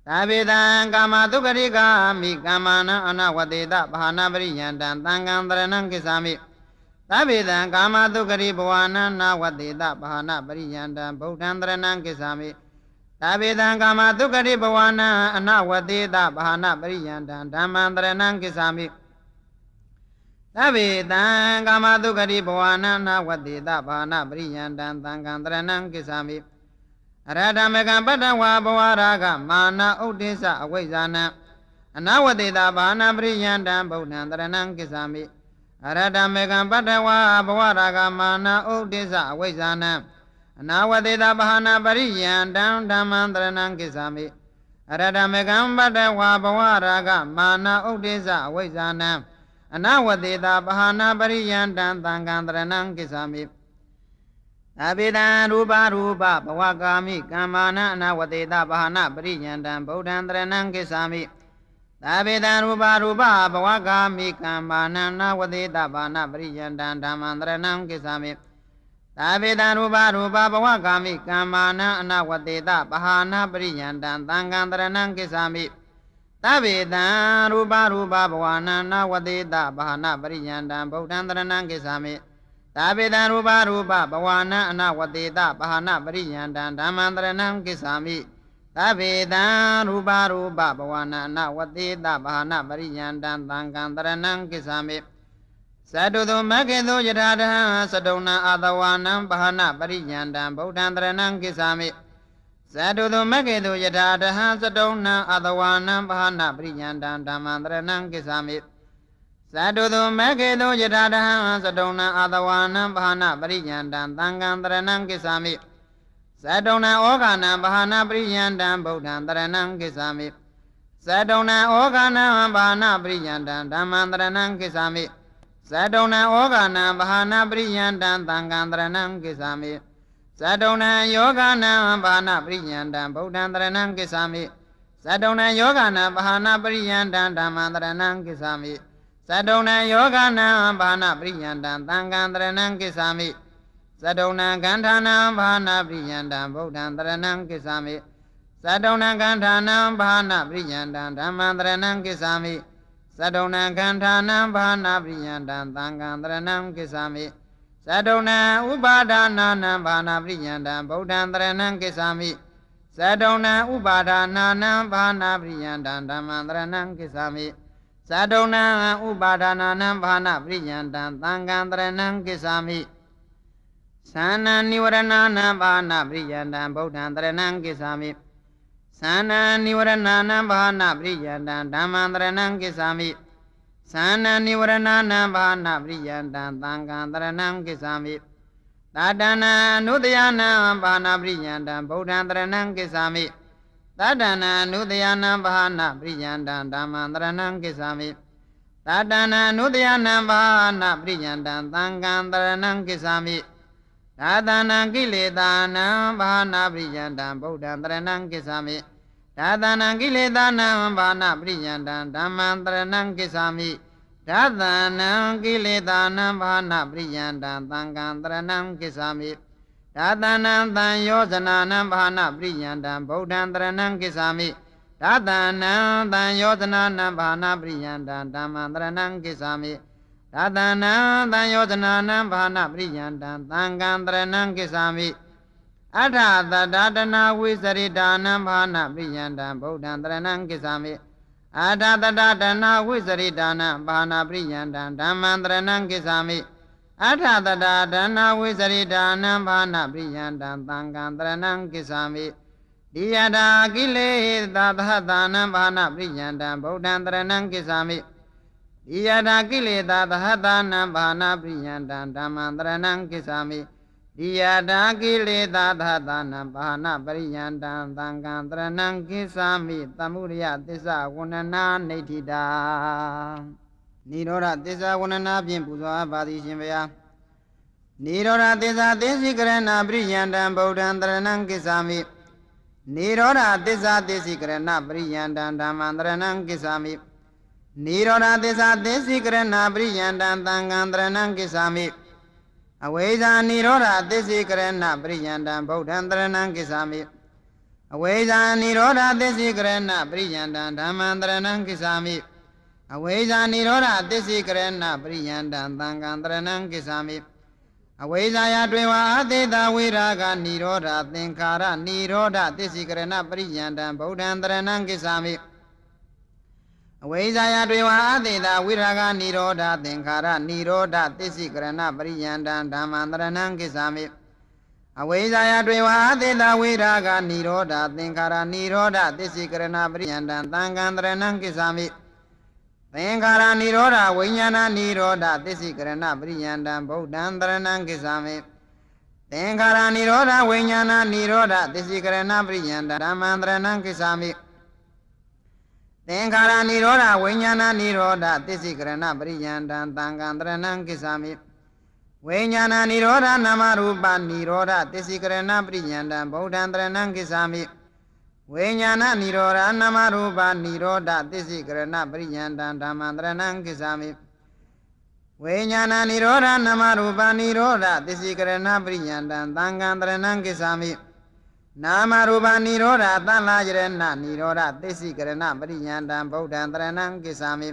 သာဝေတံကာမတုဂတိကာမိကမ္မနာအနဝတိတဘာနာပရိယန္တံသံဃံတရဏံကိစ္ဆာမိသာဝေတံကာမတုဂတိဘဝနာနဝတိတဘာနာပရိယန္တံဗုဒ္ဓံတရဏံကိစ္ဆာမိသာဝေတံကာမတုဂတိဘဝနာအနဝတိတဘာနာပရိယန္တံဓမ္မန္တရဏံကိစ္ဆာမိသဗ္ဗေတံကာမတုဂတိဘဝနာနာဝတိတဘာနာပရိယန္တံသံဃံတရဏံကိစ္ဆာမိအရဟတမေကံပတ္တဝါဘဝရာဂမာနဥဒိစ္စအဝိဇ္ဇာနံအနဝတိတဘာနာပရိယန္တံဗုဒ္ဓံတရဏံကိစ္ဆာမိအရဟတမေကံပတ္တဝါဘဝရာဂမာနဥဒိစ္စအဝိဇ္ဇာနံအနဝတိတဘာနာပရိယန္တံဓမ္မံတရဏံကိစ္ဆာမိအရဟတမေကံပတ္တဝါဘဝရာဂမာနဥဒိစ္စအဝိဇ္ဇာနံအနဝတိတာပဟာနာပရိယန္တံသံဃံတရဏံကိစ္ဆာမိအဘိဓံရူပရူပဘဝကာမိကမ္မာနအနဝတိတာပဟာနာပရိယန္တံဗုဒ္ဓံတရဏံကိစ္ဆာမိသဗ္ဗေတံရူပရူပဘဝကာမိကမ္မာနအနဝတိတာပဟာနာပရိယန္တံဓမ္မံတရဏံကိစ္ဆာမိသဗ္ဗေတံရူပရူပဘဝကာမိကမ္မာနအနဝတိတာပဟာနာပရိယန္တံသံဃံတရဏံကိစ္ဆာမိသဗ္ဗေတံရူပရူပဘဝနာနာဝတိတဘာနာပရိယန္တံဗုဒ္ဓံတရဏံကိစ္ဆာမိသဗ္ဗေတံရူပရူပဘဝနာအနဝတိတဘာနာပရိယန္တံဓမ္မံတရဏံကိစ္ဆာမိသဗ္ဗေတံရူပရူပဘဝနာအနဝတိတဘာနာပရိယန္တံသံဃံတရဏံကိစ္ဆာမိသတ္တုသောမဂ္ဂေသောယထာတဟံသတုံနံအာတဝါနံဘာနာပရိယန္တံဗုဒ္ဓံတရဏံကိစ္ဆာမိသတ္တုသောမဂ္ဂေသောယထာတဟံသတုံနံအာတဝါနံဘာနာပရိယန္တံဓမ္မံတရဏံကိစ္ဆာမိသတ္တုသောမဂ္ဂေသောယထာတဟံသတုံနံအာတဝါနံဘာနာပရိယန္တံသံဃံတရဏံကိစ္ဆာမိသတ္တုံနံဩဃာနံဘာနာပရိယန္တံဗုဒ္ဓံတရဏံကိစ္ဆာမိသတ္တုံနံဩဃာနံဘာနာပရိယန္တံဓမ္မံတရဏံကိစ္ဆာမိသတ္တုံနံဩဃာနံဘာနာပရိယန္တံသံဃံတရဏံကိစ္ဆာမိသတ္တုံနံယောဂနံဘာနာပရိယန္တံဗုဒ္ဓံတရဏံကိစ္ဆာမိသတ္တုံနံယောဂနံဘာနာပရိယန္တံဓမ္မံတရဏံကိစ္ဆာမိသတ္တုံနံယောဂနံဘာနာပရိယန္တံသံဃံတရဏံကိစ္ဆာမိသတ္တုံနံကန္ဌာနံဘာနာပရိယန္တံဗုဒ္ဓံတရဏံကိစ္ဆာမိသတ္တုံနံကန္ဌာနံဘာနာပရိယန္တံဓမ္မံတရဏံကိစ္ဆာမိသတ္တုံနံကန္ဌာနံဘာနာပရိယန္တံသံဃံတရဏံကိစ္ဆာမိသတ္တုံနံဥပါဒာနာနံဘာနာပရိယန္တံဗုဒ္ဓံတရဏံကိစ္ဆာမိသတ္တုံနံဥပါဒာနာနံဘာနာပရိယန္တံဓမ္မံတရဏံကိစ္ဆာမိသတ္တုံနံဥပါဒာနာနံဘာနာပရိယန္တံသံဃံတရဏံကိစ္ဆာမိသန္နနိဝရဏနံဘာနာပရိယန္တံဗုဒ္ဓံတရဏံကိစ္ဆာမိသန္နနိဝရဏနံဘာနာပရိယန္တံဓမ္မံတရဏံကိစ္ဆာမိသန္နနိဝရဏနံဘာနာပရိယန္တံသံဃံတရဏံကိစ္ဆာမိတတနံအနုတယနံဘာနာပရိယန္တံဗုဒ္ဓံတရဏံကိစ္ဆာမိတတနံအနုတယနံဘာနာပရိယန္တံဓမ္မံတရဏံကိစ္ဆာမိတတနံအနုတယနံဘာနာပရိယန္တံသံဃံတရဏံကိစ္ဆာမိသာသနာကိလေသာနံဘာနာပရိယန္တံဗုဒ္ဓံတရဏံကိစ္ဆာမိသာသနာကိလေသာနံဘာနာပရိယန္တံဓမ္မံတရဏံကိစ္ဆာမိသာသနာကိလေသာနံဘာနာပရိယန္တံသံဃံတရဏံကိစ္ဆာမိသာသနာသံယောဇနာနံဘာနာပရိယန္တံဗုဒ္ဓံတရဏံကိစ္ဆာမိသာသနာသံယောဇနာနံဘာနာပရိယန္တံဓမ္မံတရဏံကိစ္ဆာမိသာသနာသံယောဇနာနံဘာနာပရိယန္တံသံဃံတရဏံကိစ္ဆာမိအထသတ္တနာဝိစရိတာနံဘာနာပရိယန္တံဗုဒ္ဓံတရဏံကိစ္ဆာမိအထသတ္တနာဝိစရိတာနံဘာနာပရိယန္တံဓမ္မံတရဏံကိစ္ဆာမိအထသတ္တနာဝိစရိတာနံဘာနာပရိယန္တံသံဃံတရဏံကိစ္ဆာမိဒီယတာကိလေသာသဟတာနံဘာနာပရိယန္တံဗုဒ္ဓံတရဏံကိစ္ဆာမိဒီယတာကိလေသာသဟတာနံဘာနာပရိယန္တံဓမ္မံတရဏံကိစ္ဆာမိဒီယတာကိလေသာသဟတာနံဘာနာပရိယန္တံသံဃံတရဏံကိစ္ဆာမိသမုဒယသစ္စာဝဏနာနေဋ္ဌိတာနိရောဓသစ္စာဝဏနာဖြင့်ပူဇော်ပါသည်ရှင်ဗျာနိရောဓသစ္စာသိသိကရဏပရိယန္တံဗုဒ္ဓံတရဏံကိစ္ဆာမိနိရောဓသစ္စာသိသိကရဏပရိယန္တံဓမ္မံတရဏံကိစ္ဆာမိနိရောဓသစ္စာသိသိကရဏပရိယန္တံသံဃံတရဏံကိစ္ဆာမိ အဝိဇ္ဇာနိရောဓသစ္စိကရဏပရိယန္တံဗုဒ္ဓံတရဏံကိစ္ဆာမိအဝိဇ္ဇာနိရောဓသစ္စိကရဏပရိယန္တံဓမ္မံတရဏံကိစ္ဆာမိအဝိဇ္ဇာနိရောဓသစ္စိကရဏပရိယန္တံသံဃံတရဏံကိစ္ဆာမိအဝိဇ္ဇာယတွေဝအသေတဝိရာဂနိရောဓသင်္ခါရနိရောဓသစ္စိကရဏပရိယန္တံဗုဒ္ဓံတရဏံကိစ္ဆာမိအဝိဇ္ဇာယတွေဝအသေတဝိရာဂနိရောဓသင်္ခါရနိရောဓသစ္စိကရဏပရိယန္တံဓမ္မံတရဏံကိစ္ဆာမိအဝိဇ္ဇာယတွေဝအသေတဝိရာဂနိရောဓသင်္ခါရနိရောဓသစ္စိကရဏပရိယန္တံသံဃံတရဏံကိစ္ဆာမိသင်္ခါရနိရောဓဝိညာဏနိရောဓသစ္စိကရဏပရိယန္တံဗုဒ္ဓံတရဏံကိစ္ဆာမိသင်္ခါရနိရောဓဝိညာဏနိရောဓသစ္စိကရဏပရိယန္တံဓမ္မံတရဏံကိစ္ဆာမိသင်္ခါရနိရောဓဝိညာဏနိရောဓသစ္စိကရဏပရိယန္တံသံဃံတရဏံကိစ္ဆာမိဝိညာဏနိရောဓနာမရူပနိရောဓသစ္စိကရဏပရိယန္တံဗုဒ္ဓံတရဏံကိစ္ဆာမိဝိညာဏနိရောဓနာမရူပနိရောဓသစ္စိကရဏပရိယန္တံဓမ္မံတရဏံကိစ္ဆာမိဝိညာဏနိရောဓနာမရူပနိရောဓသစ္စိကရဏပရိယန္တံသံဃံတရဏံကိစ္ဆာမိနာမရူပနိရောဓသလယရဏနိရောဓသစ္စိကရဏပရိယန္တံဗုဒ္ဓံတရဏံကိစ္ဆာမိ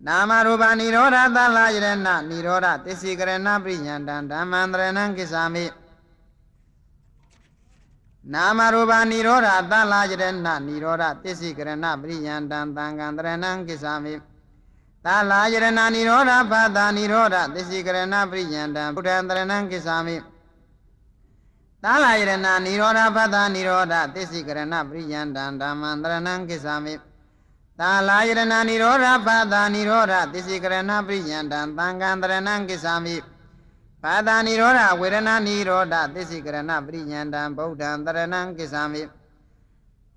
နာမရူပနိရောဓသလယရဏနိရောဓသစ္စိကရဏပရိယန္တံဓမ္မံတရဏံကိစ္ဆာမိနာမရူပနိရောဓသလယရဏနိရောဓသစ္စိကရဏပရိယန္တံသံဃံတရဏံကိစ္ဆာမိသလယရဏနိရောဓဖသနိရောဓသစ္စိကရဏပရိယန္တံဗုဒ္ဓံတရဏံကိစ္ဆာမိသလယရဏနိရောဓဖသနိရောဓသစ္စိကရဏပရိယန္တံဓမ္မံတရဏံကိစ္ဆာမိသလယရဏနိရောဓဖသနိရောဓသစ္စိကရဏပရိယန္တံသံဃံတရဏံကိစ္ဆာမိဖသနိရောဓဝေဒနာနိရောဓသစ္စိကရဏပရိယန္တံဗုဒ္ဓံတရဏံကိစ္ဆာမိ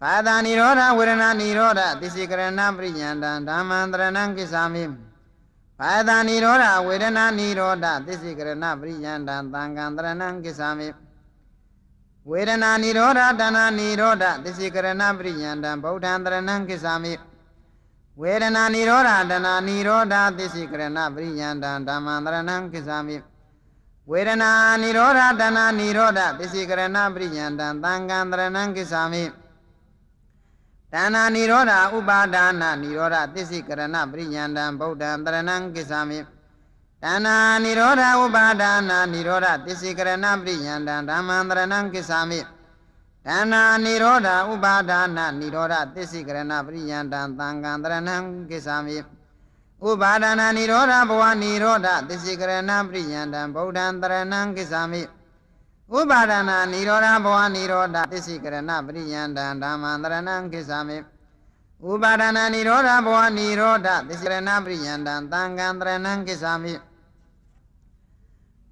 ဖသနိရောဓဝေဒနာနိရောဓသစ္စိကရဏပရိယန္တံဓမ္မံတရဏံကိစ္ဆာမိဖသနိရောဓဝေဒနာနိရောဓသစ္စိကရဏပရိယန္တံသံဃံတရဏံကိစ္ဆာမိဝေဒနာနိရောဓတဏှာနိရောဓသစ္စိကရဏပရိယန္တံဗုဒ္ဓံတရဏံကိစ္ဆာမိဝေဒနာနိရောဓတဏှာနိရောဓသစ္စိကရဏပရိယန္တံဓမ္မံတရဏံကိစ္ဆာမိဝေဒနာနိရောဓတဏှာနိရောဓသစ္စိကရဏပရိယန္တံသံဃံတရဏံကိစ္ဆာမိတဏှာနိရောဓဥပါဒါနနိရောဓသစ္စိကရဏပရိယန္တံဗုဒ္ဓံတရဏံကိစ္ဆာမိတဏှာနိရောဓဥပါဒါနနိရောဓသစ္စိကရဏပရိယန္တံဓမ္မံတရဏံကိစ္ဆာမိတဏှာနိရောဓဥပါဒါနနိရောဓသစ္စိကရဏပရိယန္တံသံဃံတရဏံကိစ္ဆာမိဥပါဒနာနိရောဓဘဝနိရောဓသစ္စိကရဏပရိယန္တံဗုဒ္ဓံတရဏံကိစ္ဆာမိဥပါဒနာနိရောဓဘဝနိရောဓသစ္စိကရဏပရိယန္တံဓမ္မံတရဏံကိစ္ဆာမိဥပါဒနာနိရောဓဘဝနိရောဓသစ္စိကရဏပရိယန္တံသံဃံတရဏံကိစ္ဆာမိ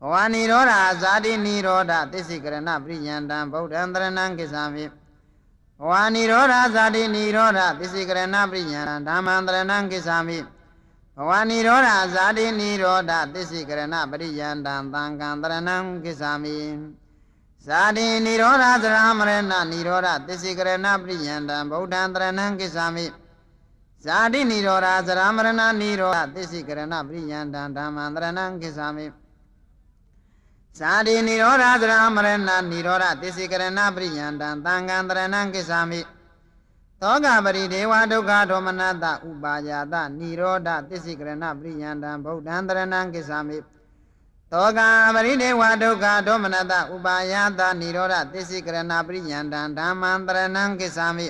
ဘဝနိရောဓဇာတိနိရောဓသစ္စိကရဏပရိယန္တံဗုဒ္ဓံတရဏံကိစ္ဆာမိဘဝနိရောဓဇာတိနိရောဓသစ္စိကရဏပရိယန္တံဓမ္မံတရဏံကိစ္ဆာမိဘဝနိရောဓဇာတိနိရောဓသစ္စိကရဏပရိယန္တံသံဃံတရဏံကိစ္ဆာမိဇာတိနိရောဓသရမရဏနိရောဓသစ္စိကရဏပရိယန္တံဗုဒ္ဓံတရဏံကိစ္ဆာမိဇာတိနိရောဓသရမရဏနိရောဓသစ္စိကရဏပရိယန္တံဓမ္မံတရဏံကိစ္ဆာမိဇာတိနိရောဓသရမရဏနိရောဓသစ္စိကရဏပရိယန္တံသံဃံတရဏံကိစ္ဆာမိသောကပရိဒေဝဒုက္ခဒေါမနတဥပါယတနိရောဓသစ္စိကရဏပရိယန္တံဗုဒ္ဓံတရဏံကိစ္ဆာမိသောကပရိဒေဝဒုက္ခဒေါမနတဥပါယတနိရောဓသစ္စိကရဏပရိယန္တံဓမ္မံတရဏံကိစ္ဆာမိ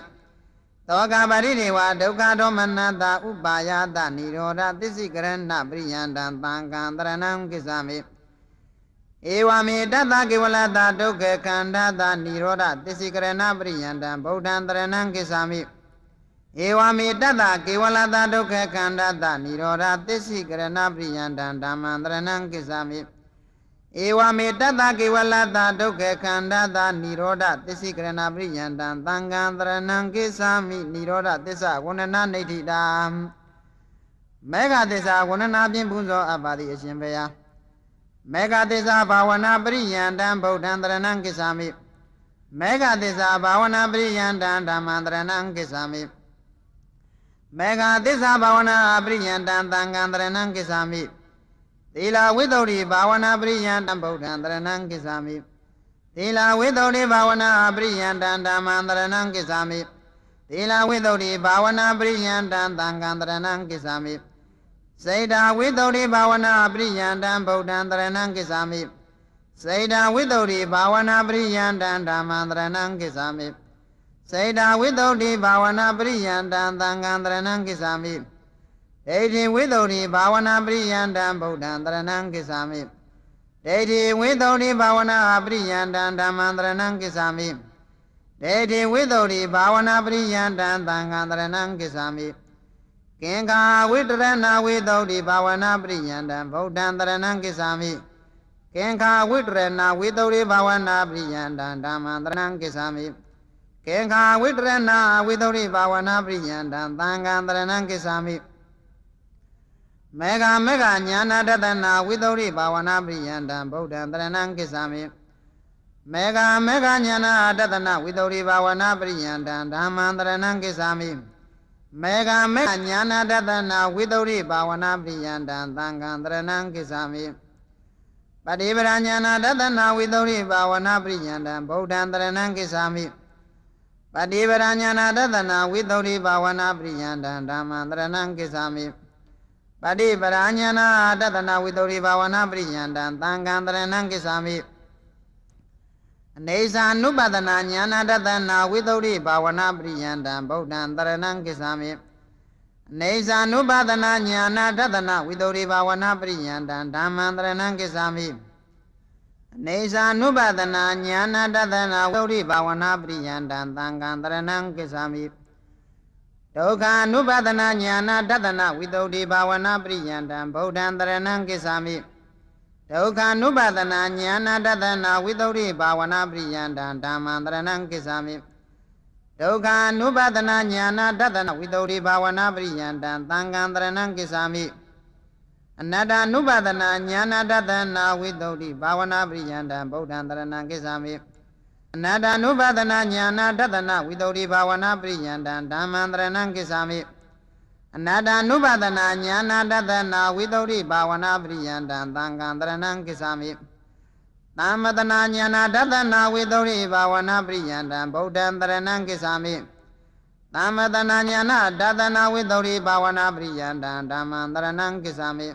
သောကပရိဒေဝဒုက္ခဒေါမနတဥပါယတနိရောဓသစ္စိကရဏပရိယန္တံသံဃံတရဏံကိစ္ဆာမိဧဝမေတတကေဝလတဒုက္ခခန္ဓာတနိရောဓသစ္စိကရဏပရိယန္တံဗုဒ္ဓံတရဏံကိစ္ဆာမိဧဝမေတတကေဝလတဒုက္ခခန္ဓာတနိရောဓသစ္စိကရဏပရိယန္တံဓမ္မံတရဏံကိစ္ဆာမိဧဝမေတတကေဝလတဒုက္ခခန္ဓာတနိရောဓသစ္စိကရဏပရိယန္တံသံဃံတရဏံကိစ္ဆာမိနိရောဓသစ္စာဝန္ဒနာနေဋ္ဌိတာမေဃသစ္စာဝန္ဒနာဖြင့်ပူဇော်အပ်ပါသည်အရှင်ဘုရားမေဃသစ္စာဘာဝနာပရိယန္တံဗုဒ္ဓံတရဏံကိစ္ဆာမိမေဃသစ္စာဘာဝနာပရိယန္တံဓမ္မံတရဏံကိစ္ဆာမိမေဃသစ္စာဘာဝနာပရိယန္တံသံဃံတရဏံကိစ္ဆာမိ သီလဝိတ္တုရိဘာဝနာပရိယံတံဗုဒ္ဓံတရဏံကိစ္ဆာမိသီလဝိတ္တုရိဘာဝနာပရိယံတံဓမ္မံတရဏံကိစ္ဆာမိသီလဝိတ္တုရိဘာဝနာပရိယံတံသံဃံတရဏံကိစ္ဆာမိစေတဝိတ္တုရိဘာဝနာပရိယံတံဗုဒ္ဓံတရဏံကိစ္ဆာမိစေတဝိတ္တုရိဘာဝနာပရိယံတံဓမ္မံတရဏံကိစ္ဆာမိစေတဝိတ္တုရိဘာဝနာပရိယံတံသံဃံတရဏံကိစ္ဆာမိဒိဋ္ဌိဝိတ္တုရိဘာဝနာပရိယံတံဗုဒ္ဓံတရဏံကိစ္ဆာမိဒိဋ္ဌိဝိတ္တုရိဘာဝနာပရိယံတံဓမ္မံတရဏံကိစ္ဆာမိဒိဋ္ဌိဝိတ္တုရိဘာဝနာပရိယံတံသံဃံတရဏံကိစ္ဆာမိကင်္ခာဝိတရဏဝိတ္တုရိဘာဝနာပရိယံတံဗုဒ္ဓံတရဏံကိစ္ဆာမိကင်္ခာဝိတရဏဝိတ္တုရိဘာဝနာပရိယံတံဓမ္မံတရဏံကိစ္ဆာမိကင်္ခာဝိတရဏဝိတ္တုရိဘာဝနာပရိယံတံသံဃံတရဏံကိစ္ဆာမိမေဃမေဃညာနာတတနာဝိတ္တုရိဘာဝနာပရိယံတံဗုဒ္ဓံတရဏံကိစ္ဆာမိမေဃမေဃညာနာတတနာဝိတ္တုရိဘာဝနာပရိယံတံဓမ္မံတရဏံကိစ္ဆာမိမေဃမေဃညာနာတတနာဝိတ္တုရိဘာဝနာပရိယံတံသံဃံတရဏံကိစ္ဆာမိပတိပရညာနာတတနာဝိတ္တုရိဘာဝနာပရိယံတံဗုဒ္ဓံတရဏံကိစ္ဆာမိပတိပရညာနာတတနာဝိတ္တုရိဘာဝနာပရိယံတံဓမ္မံတရဏံကိစ္ဆာမိပတိပရညာနာတတနာဝိတ္တုရိဘာဝနာပရိယံတံသံဃံတရဏံကိစ္ဆာမိအနေစာနုပဒနာညာနာတတနာဝိတ္တုရိဘာဝနာပရိယံတံဗုဒ္ဓံတရဏံကိစ္ဆာမိအနေစာနုပဒနာညာနာတတနာဝိတ္တုရိဘာဝနာပရိယံတံဓမ္မံတရဏံကိစ္ဆာမိအနေစာနုပဒနာညာနာတတနာဝိတ္တုရိဘာဝနာပရိယံတံသံဃံတရဏံကိစ္ဆာမိဒုက္ခ ानु ပါဒနာညာနာတတနာဝိတ္တုဘာဝနာပရိယံတံဗုဒ္ဓံတရဏံကိစ္ဆာမိဒုက္ခ ानु ပါဒနာညာနာတတနာဝိတ္တုဘာဝနာပရိယံတံဓမ္မံတရဏံကိစ္ဆာမိဒုက္ခ ानु ပါဒနာညာနာတတနာဝိတ္တုဘာဝနာပရိယံတံသံဃံတရဏံကိစ္ဆာမိအနတ္တ ानु ပါဒနာညာနာတတနာဝိတ္တုဘာဝနာပရိယံတံဗုဒ္ဓံတရဏံကိစ္ဆာမိအနတ္တ ानु ပါဒနာညာနာတတနာဝိတ္တုဘာဝနာပရိယံတံဓမ္မံတရဏံကိစ္ဆာမိအနတ္တ ानु ပါဒနာညာနာတတနာဝိတ္တုဘာဝနာပရိယံတံသံဃံတရဏံကိစ္ဆာမိသမ္မတနာညာနာတတနာဝိတ္တုဘာဝနာပရိယံတံဗုဒ္ဓံတရဏံကိစ္ဆာမိသမ္မတနာညာနာတတနာဝိတ္တုဘာဝနာပရိယံတံဓမ္မံတရဏံကိစ္ဆာမိ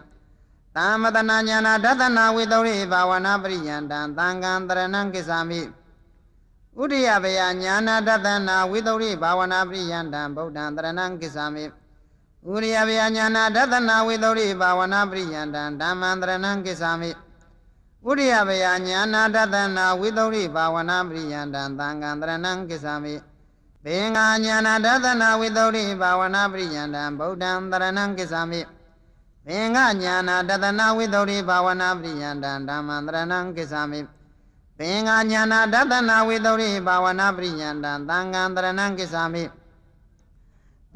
သမ္မတနာညာနာတတနာဝိတ္တုဘာဝနာပရိယံတံသံဃံတရဏံကိစ္ဆာမိဥဒိယဘယညာနာတတနာဝိတ္တုဘာဝနာပရိယံတံဗုဒ္ဓံတရဏံကိစ္ဆာမိဥရိယဘယညာနာတတနာဝိတ္တုဘာဝနာပရိယံတံဓမ္မံတရဏံကိစ္ဆာမိဥရိယဘယညာနာတတနာဝိတ္တုဘာဝနာပရိယံတံသံဃံတရဏံကိစ္ဆာမိဘေငါညာနာတတနာဝိတ္တုဘာဝနာပရိယံတံဗုဒ္ဓံတရဏံကိစ္ဆာမိဘေငါညာနာတတနာဝိတ္တုဘာဝနာပရိယံတံဓမ္မံတရဏံကိစ္ဆာမိပင်္ဂညာနာတတနာဝိတ္တုဘာဝနာပရိယံတံသံဃံတရဏံကိစ္ဆာမိ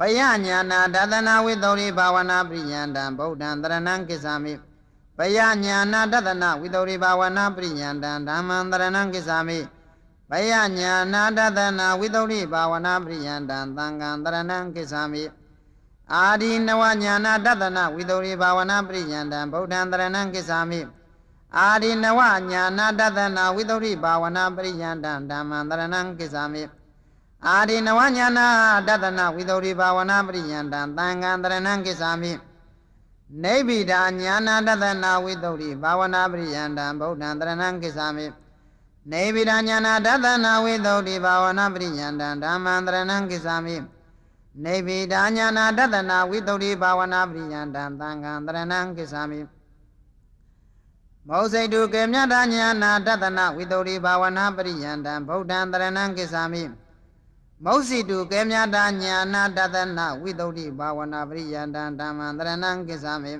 ပယညာနာတတနာဝိတ္တုဘာဝနာပရိယံတံဗုဒ္ဓံတရဏံကိစ္ဆာမိပယညာနာတတနာဝိတ္တုဘာဝနာပရိယံတံဓမ္မံတရဏံကိစ္ဆာမိပယညာနာတတနာဝိတ္တုဘာဝနာပရိယံတံသံဃံတရဏံကိစ္ဆာမိအာဒီနဝညာနာတတနာဝိတ္တုဘာဝနာပရိယံတံဗုဒ္ဓံတရဏံကိစ္ဆာမိအာဒီနဝညာနာတတနာဝိတ္တုဘာဝနာပရိယံတံဓမ္မံတရဏံကိစ္ဆာမိအာဒီနဝညာနာတတနာဝိတ္တုဘာဝနာပရိယံတံသံဃံတရဏံကိစ္ဆာမိနိဗ္ဗိဒာညာနာတတနာဝိတ္တုဘာဝနာပရိယံတံဗုဒ္ဓံတရဏံကိစ္ဆာမိနိဗ္ဗိဒာညာနာတတနာဝိတ္တုဘာဝနာပရိယံတံဓမ္မံတရဏံကိစ္ဆာမိနိဗ္ဗိဒာညာနာတတနာဝိတ္တုဘာဝနာပရိယံတံသံဃံတရဏံကိစ္ဆာမိမောစိတုကေမြတညာနာတတနာဝိတ္တုဘာဝနာပရိယံတံဗုဒ္ဓံတရဏံကိစ္ဆာမိမောစိတုကေမြတညာနာတတနာဝိတ္တုဘာဝနာပရိယံတံဓမ္မံတရဏံကိစ္ဆာမိ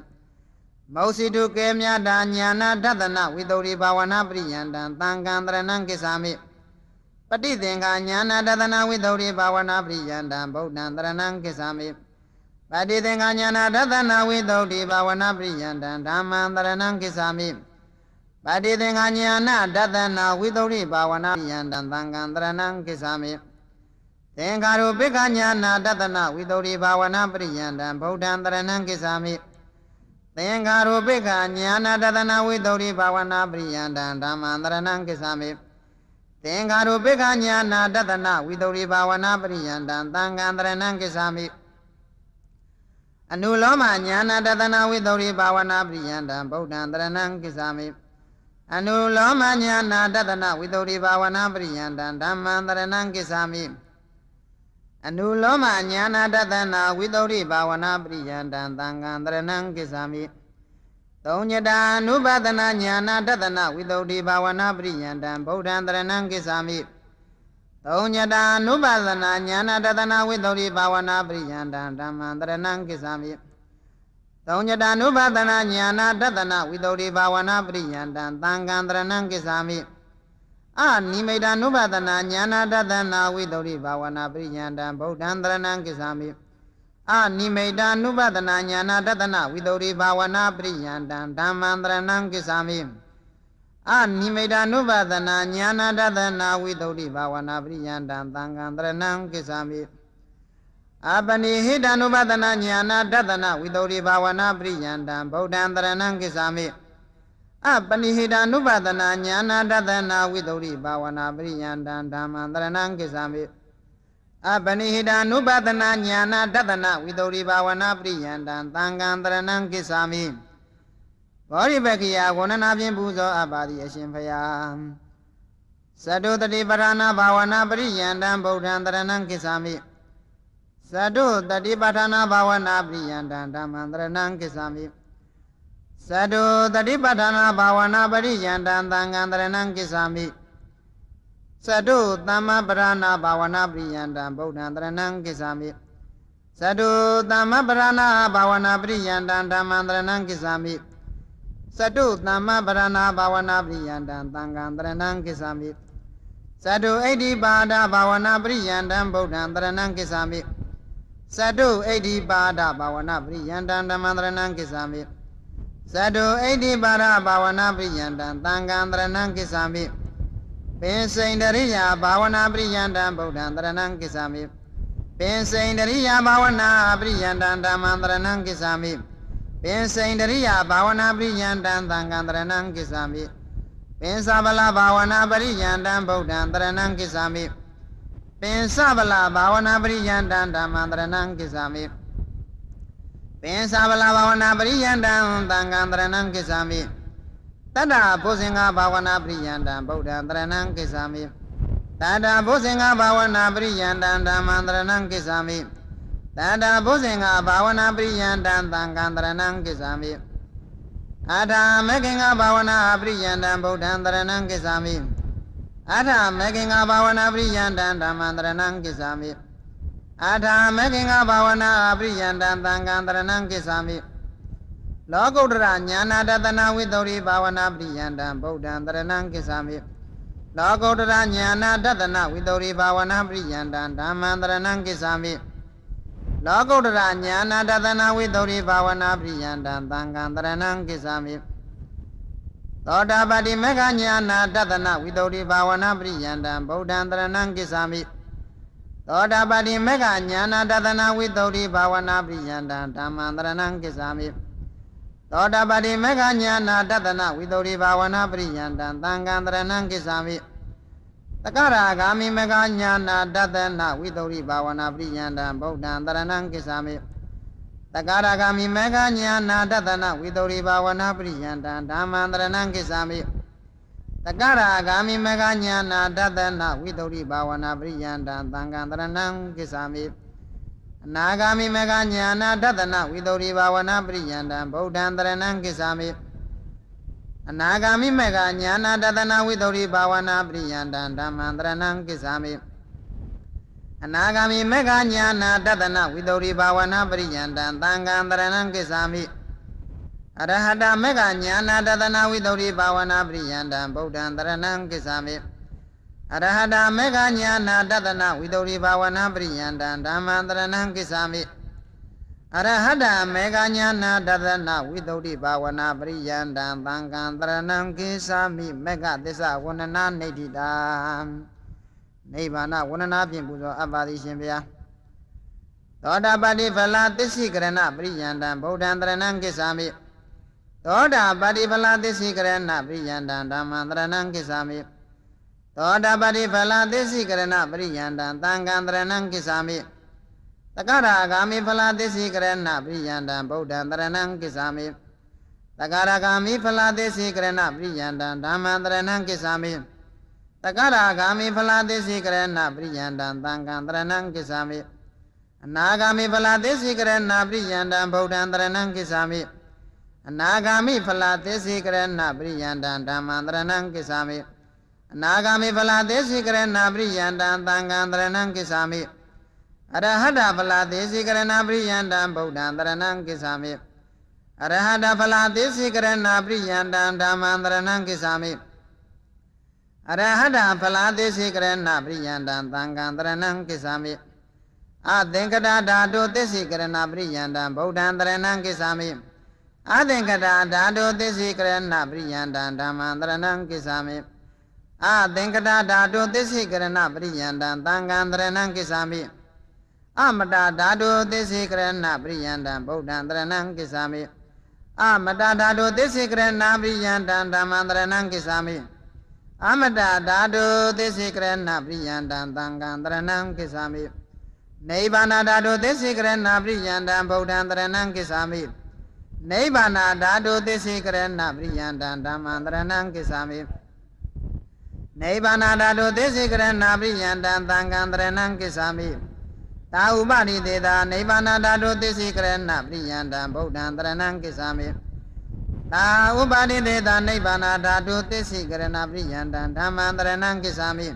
မောစိတုကေမြတညာနာတတနာဝိတ္တုဘာဝနာပရိယံတံသံဃံတရဏံကိစ္ဆာမိပဋိသင်္ခာညာနာတတနာဝိတ္တုဘာဝနာပရိယံတံဗုဒ္ဓံတရဏံကိစ္ဆာမိပဋိသင်္ခာညာနာတတနာဝိတ္တုဘာဝနာပရိယံတံဓမ္မံတရဏံကိစ္ဆာမိပတိသင်္ခာညာနာတတနာဝိတ္တုဘာဝနာပရိယံတံသံဃံတရဏံကိစ္ဆာမိသင်္ခါရုပိက္ခညာနာတတနာဝိတ္တုဘာဝနာပရိယံတံဗုဒ္ဓံတရဏံကိစ္ဆာမိ သင်္ခါရုပိက္ခညာနာတသနာဝိသုဒ္ဓိဘာဝနာပရိယန္တံဓမ္မံတရဏံကိစ္ဆာမိသင်္ခါရုပိက္ခညာနာတသနာဝိသုဒ္ဓိဘာဝနာပရိယန္တံသံဃံတရဏံကိစ္ဆာမိအနုလောမညာနာတသနာဝိသုဒ္ဓိဘာဝနာပရိယန္တံဗုဒ္ဓံတရဏံကိစ္ဆာမိအနုလောမညာနာတသနာဝိသုဒ္ဓိဘာဝနာပရိယန္တံဓမ္မံတရဏံကိစ္ဆာမိအနုလောမညာနာတသနာဝိသုဒ္ဓိဘာဝနာပရိယန္တံသံဃံတရဏံကိစ္ဆာမိသုံးညတာအနုပဒနာညာနာတသနာဝိသုဒ္ဓိဘာဝနာပရိယန္တံဗုဒ္ဓံတရဏံကိစ္ဆာမိသုံးညတာအနုပဒနာညာနာတသနာဝိသုဒ္ဓိဘာဝနာပရိယန္တံဓမ္မံတရဏံကိစ္ဆာမိသုံးညတာအနုပဒနာညာနာတသနာဝိသုဒ္ဓိဘာဝနာပရိယန္တံသံဃံတရဏံကိစ္ဆာမိအနိမိတာနုပဒနာညာနာတသနာဝိသုဒ္ဓိဘာဝနာပရိယန္တံဗုဒ္ဓံတရဏံကိစ္ဆာမိအနိမိတာနုပဒနာညာနာတသနာဝိသုဒ္ဓိဘာဝနာပရိယန္တံဓမ္မံတရဏံကိစ္ဆာမိအနိမိတာနုပဒနာညာနာတသနာဝိသုဒ္ဓိဘာဝနာပရိယန္တံသံဃံတရဏံကိစ္ဆာမိအပနိဟိတ ानु ပဒနာညာနာတသနာဝိသုဒ္ဓိဘာဝနာပရိယန္တံဗုဒ္ဓံတရဏံကိစ္ဆာမိအပနိဟိတ ानु ပဒနာညာနာတသနာဝိသုဒ္ဓိဘာဝနာပရိယန္တံဓမ္မံတရဏံကိစ္ဆာမိအပနိဟိတ ानु ပဒနာညာနာတသနာဝိသုဒ္ဓိဘာဝနာပရိယန္တံသံဃံတရဏံကိစ္ဆာမိဘောရိပက္ခိယဝန္ဒနာဖြင့်ပူဇော်အပ်ပါသည်အရှင်ဘုရားသတ္တုတတိပရဏဘာဝနာပရိယန္တံဗုဒ္ဓံတရဏံကိစ္ဆာမိသတ္တုတတိပဋ္ဌာနာဘာဝနာပရိယန္တံဓမ္မံတရဏံကိစ္ဆာမိသတ္တုတတိပဋ္ဌာနာဘာဝနာပရိယန္တံသံဃံတရဏံကိစ္ဆာမိသတ္တုသမ္မပရဏာဘာဝနာပရိယန္တံဗုဒ္ဓံတရဏံကိစ္ဆာမိသတ္တုသမ္မပရဏာဘာဝနာပရိယန္တံဓမ္မံတရဏံကိစ္ဆာမိသတ္တုသမ္မပရဏာဘာဝနာပရိယန္တံသံဃံတရဏံကိစ္ဆာမိသတ္တုဣတိပါဒဘာဝနာပရိယန္တံဗုဒ္ဓံတရဏံကိစ္ဆာမိသတ္တုဣတိပါဒဘာဝနာပရိယန္တံဓမ္မံတရဏံကိစ္ဆာမိသတ္တုဣတိပါဒဘာဝနာပရိယန္တံသံဃံတရဏံကိစ္ဆာမိပင်စိန်တရိယာဘာဝနာပရိယန္တံဗုဒ္ဓံတရဏံကိစ္ဆာမိပင်စိန်တရိယာဘာဝနာပရိယန္တံဓမ္မံတရဏံကိစ္ဆာမိပင်စိန်တရိယာဘာဝနာပရိယန္တံသံဃံတရဏံကိစ္ဆာမိပင်သဗလဘာဝနာပရိယန္တံဗုဒ္ဓံတရဏံကိစ္ဆာမိပင်သဗလဘာဝနာပရိယန္တံဓမ္မံတရဏံကိစ္ဆာမိပင်သဗလဘာဝနာပရိယန္တံသံဃံတရဏံကိစ္ဆာမိတတ္တဘုဇင်္ဂဘာဝနာပရိယန္တံဗုဒ္ဓံတရဏံကိစ္ဆာမိတတ္တဘုဇင်္ဂဘာဝနာပရိယန္တံဓမ္မံတရဏံကိစ္ဆာမိတတ္တဘုဇင်္ဂဘာဝနာပရိယန္တံသံဃံတရဏံကိစ္ဆာမိအထာမေခင်္ဂဘာဝနာပရိယန္တံဗုဒ္ဓံတရဏံကိစ္ဆာမိအထာမေခင်္ဂဘာဝနာပရိယန္တံဓမ္မံတရဏံကိစ္ဆာမိအထာမေခင်္ဂဘာဝနာပရိယန္တံသံဃံတရဏံကိစ္ဆာမိလောကုတ္တရညာနာတသနာဝိသုဒ္ဓိဘာဝနာပရိယန္တံဗုဒ္ဓံတရဏံကိစ္ဆာမိလောကုတ္တရညာနာတသနာဝိသုဒ္ဓိဘာဝနာပရိယန္တံဓမ္မံတရဏံကိစ္ဆာမိလောကုတ္တရညာနာတသနာဝိသုဒ္ဓိဘာဝနာပရိယန္တံသံဃံတရဏံကိစ္ဆာမိသောတာပတိမေဃညာနာတသနာဝိသုဒ္ဓိဘာဝနာပရိယန္တံဗုဒ္ဓံတရဏံကိစ္ဆာမိသောတာပတိမေဃညာနာတသနာဝိသုဒ္ဓိဘာဝနာပရိယန္တံဓမ္မံတရဏံကိစ္ဆာမိသောတာပတိမေဃညာနာတသနာဝိသုဒ္ဓိဘာဝနာပရိယန္တံသံဃံတရဏံကိစ္ဆာမိတက္ကရာဂာမိမေဃညာနာတသနာဝိသုဒ္ဓိဘာဝနာပရိယန္တံဗုဒ္ဓံတရဏံကိစ္ဆာမိတက္ကရာဂာမိမေဃညာနာတသနာဝိသုဒ္ဓိဘာဝနာပရိယန္တံဓမ္မံတရဏံကိစ္ဆာမိတက္ကရာဂာမိမေဃညာနာတသနာဝိသုဒ္ဓိဘာဝနာပရိယန္တံသံဃံတရဏံကိစ္ဆာမိအနာဂာမိမေဃညာနာတသနာဝိသုဒ္ဓိဘာဝနာပရိယန္တံဗုဒ္ဓံတရဏံကိစ္ဆာမိအနာဂာမိမေဃညာနာတသနာဝိသုဒ္ဓိဘာဝနာပရိယန္တံဓမ္မံတရဏံကိစ္ဆာမိအနာဂာမိမေဃညာနာတသနာဝိသုဒ္ဓိဘာဝနာပရိယန္တံသံဃံတရဏံကိစ္ဆာမိအရဟတမေဃညာနာတသနာဝိသုဒ္ဓိဘာဝနာပရိယန္တံဗုဒ္ဓံတရဏံကိစ္ဆာမိအရဟတမေဃညာနာတသနာဝိသုဒ္ဓိဘာဝနာပရိယန္တံဓမ္မံတရဏံကိစ္ဆာမိအရဟတမေဃညာနာတသနာဝိသုဒ္ဓိဘာဝနာပရိယန္တံသံဃံတရဏံကိစ္ဆာမိမေဃသစ္စာဝန္ဒနာနေတိတာနိဗ္ဗာန်ဝန္ဒနာဖြင့်ပူဇော်အပ်ပါသည်ရှင်ဘုရားသောတာပတိဖလသစ္စိကရဏပရိယန္တံဗုဒ္ဓံတရဏံကိစ္ဆာမိ သောတာပတိဖလာသစ္စိကရဏပရိယန္တံဓမ္မံတရဏံကိစ္ဆာမိသောတာပတိဖလာသစ္စိကရဏပရိယန္တံသံဃံတရဏံကိစ္ဆာမိတက္ကရာဂာမိဖလာသစ္စိကရဏပရိယန္တံဗုဒ္ဓံတရဏံကိစ္ဆာမိတက္ကရာဂာမိဖလာသစ္စိကရဏပရိယန္တံဓမ္မံတရဏံကိစ္ဆာမိတက္ကရာဂာမိဖလာသစ္စိကရဏပရိယန္တံသံဃံတရဏံကိစ္ဆာမိအနာဂာမိဖလာသစ္စိကရဏပရိယန္တံဗုဒ္ဓံတရဏံကိစ္ဆာမိအနာဂာမိဖလာသစ္စိကရဏပရိယန္တံဓမ္မံတရဏံကိစ္ဆာမိအနာဂာမိဖလာသစ္စိကရဏပရိယန္တံသံဃံတရဏံကိစ္ဆာမိအရဟတဖလာသစ္စိကရဏပရိယန္တံဗုဒ္ဓံတရဏံကိစ္ဆာမိအရဟတဖလာသစ္စိကရဏပရိယန္တံဓမ္မံတရဏံကိစ္ဆာမိအရဟတဖလာသစ္စိကရဏပရိယန္တံသံဃံတရဏံကိစ္ဆာမိအသင်္ကတဓာတုသစ္စိကရဏပရိယန္တံဗုဒ္ဓံတရဏံကိစ္ဆာမိအသင်္ကတဓာတုသစ္စိကရဏပရိယန္တံဓမ္မံတရဏံကိစ္ဆာမိအသင်္ကတဓာတုသစ္စိကရဏပရိယန္တံသံဃံတရဏံကိစ္ဆာမိအမတဓာတုသစ္စိကရဏပရိယန္တံဗုဒ္ဓံတရဏံကိစ္ဆာမိအမတဓာတုသစ္စိကရဏပရိယန္တံဓမ္မံတရဏံကိစ္ဆာမိအမတဓာတုသစ္စိကရဏပရိယန္တံသံဃံတရဏံကိစ္ဆာမိနိဗ္ဗာနဓာတုသစ္စိကရဏပရိယန္တံဗုဒ္ဓံတရဏံကိစ္ဆာမိနိဗ္ဗာနဓာတုသစ္စိကရဏပရိယန္တံဓမ္မံတရဏံကိစ္ဆာမိနိဗ္ဗာနဓာတုသစ္စိကရဏပရိယန္တံသံဃံတရဏံကိစ္ဆာမိသာဥပရိသေသာနိဗ္ဗာနဓာတုသစ္စိကရဏပရိယန္တံဗုဒ္ဓံတရဏံကိစ္ဆာမိသာဥပရိသေသာနိဗ္ဗာနဓာတုသစ္စိကရဏပရိယန္တံဓမ္မံတရဏံကိစ္ဆာမိ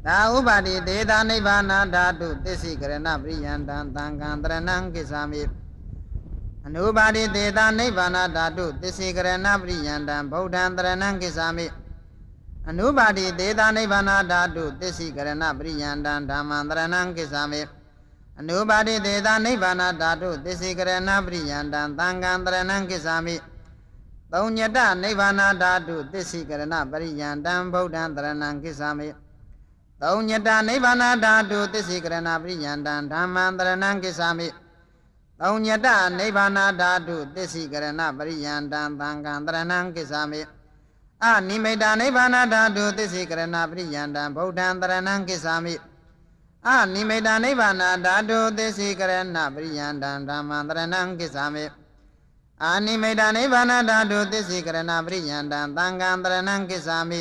သာဥပရိသေသာနိဗ္ဗာနဓာတုသစ္စိကရဏပရိယန္တံသံဃံတရဏံကိစ္ဆာမိအနုပါရိသေသာနိဗ္ဗာနဓာတုသစ္စိကရဏပရိယန္တံဗုဒ္ဓံတရဏံကိစ္ဆာမိအနုပါရိသေသာနိဗ္ဗာနဓာတုသစ္စိကရဏပရိယန္တံဓမ္မံတရဏံကိစ္ဆာမိအနုပါရိသေသာနိဗ္ဗာနဓာတုသစ္စိကရဏပရိယန္တံသံဃံတရဏံကိစ္ဆာမိသုံးညတနိဗ္ဗာနဓာတုသစ္စိကရဏပရိယန္တံဗုဒ္ဓံတရဏံကိစ္ဆာမိသုံးညတနိဗ္ဗာနဓာတုသစ္စိကရဏပရိယန္တံဓမ္မံတရဏံကိစ္ဆာမိသုံးညတနိဗ္ဗာနဓာတုသစ္စိကရဏပရိယန္တံသံဃံတရဏံကိစ္ဆာမိအနိမိတနိဗ္ဗာနဓာတုသစ္စိကရဏပရိယန္တံဗုဒ္ဓံတရဏံကိစ္ဆာမိအနိမိတနိဗ္ဗာနဓာတုသစ္စိကရဏပရိယန္တံဓမ္မံတရဏံကိစ္ဆာမိအနိမိတနိဗ္ဗာနဓာတုသစ္စိကရဏပရိယန္တံသံဃံတရဏံကိစ္ဆာမိ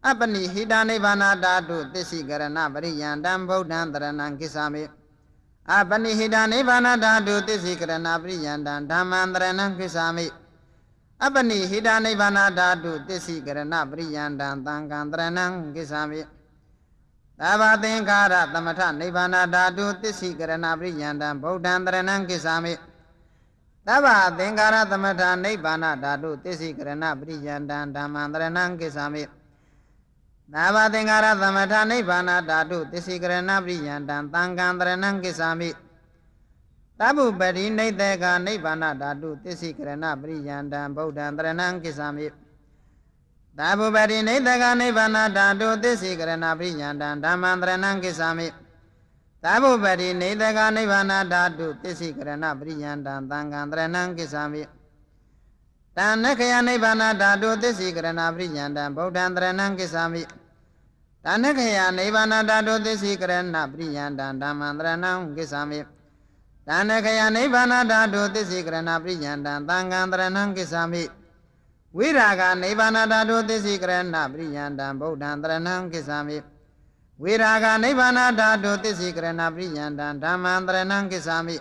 အပနိဟိတနိဗ္ဗာနဓာတုသစ္စိကရဏပရိယန္တံဗုဒ္ဓံတရဏံကိစ္ဆာမိအပနိဟိတနိဗ္ဗာနဓာတုသစ္စိကရဏပရိယန္တံဓမ္မံတရဏံကိစ္ဆာမိအပနိဟိတနိဗ္ဗာနဓာတုသစ္စိကရဏပရိယန္တံသံဃံတရဏံကိစ္ဆာမိသဗ္ဗသင်္ခါရသမထနိဗ္ဗာနဓာတုသစ္စိကရဏပရိယန္တံဗုဒ္ဓံတရဏံကိစ္ဆာမိသဗ္ဗသင်္ခါရသမထနိဗ္ဗာနဓာတုသစ္စိကရဏပရိယန္တံဓမ္မံတရဏံကိစ္ဆာမိသဗ္ဗသင်္ခါရသမထနိဗ္ဗာနဓာတုသစ္စိကရဏပရိယန္တံသံဃံတရဏံကိစ္ဆာမိသဗ္ဗုပရိနိသေကနိဗ္ဗာနဓာတုသစ္စိကရဏပရိယန္တံဗုဒ္ဓံတရဏံကိစ္ဆာမိသဗ္ဗုပရိနိသေကနိဗ္ဗာနဓာတုသစ္စိကရဏပရိယန္တံဓမ္မံတရဏံကိစ္ဆာမိသဗ္ဗုပရိနိသေကနိဗ္ဗာနဓာတုသစ္စိကရဏပရိယန္တံသံဃံတရဏံကိစ္ဆာမိတဏ္ဏခယနိဗ္ဗာနဓာတုသစ္စိကရဏပရိယန္တံဗုဒ္ဓံတရဏံကိစ္ဆာမိတဏ္ဏခယနိဗ္ဗာနဓာတုသစ္စိကရဏပရိယန္တံဓမ္မံတရဏံကိစ္ဆာမိတဏ္ဏခယနိဗ္ဗာနဓာတုသစ္စိကရဏပရိယန္တံသံဃံတရဏံကိစ္ဆာမိဝိရာဂနိဗ္ဗာနဓာတုသစ္စိကရဏပရိယန္တံဗုဒ္ဓံတရဏံကိစ္ဆာမိဝိရာဂနိဗ္ဗာနဓာတုသစ္စိကရဏပရိယန္တံဓမ္မံတရဏံကိစ္ဆာမိ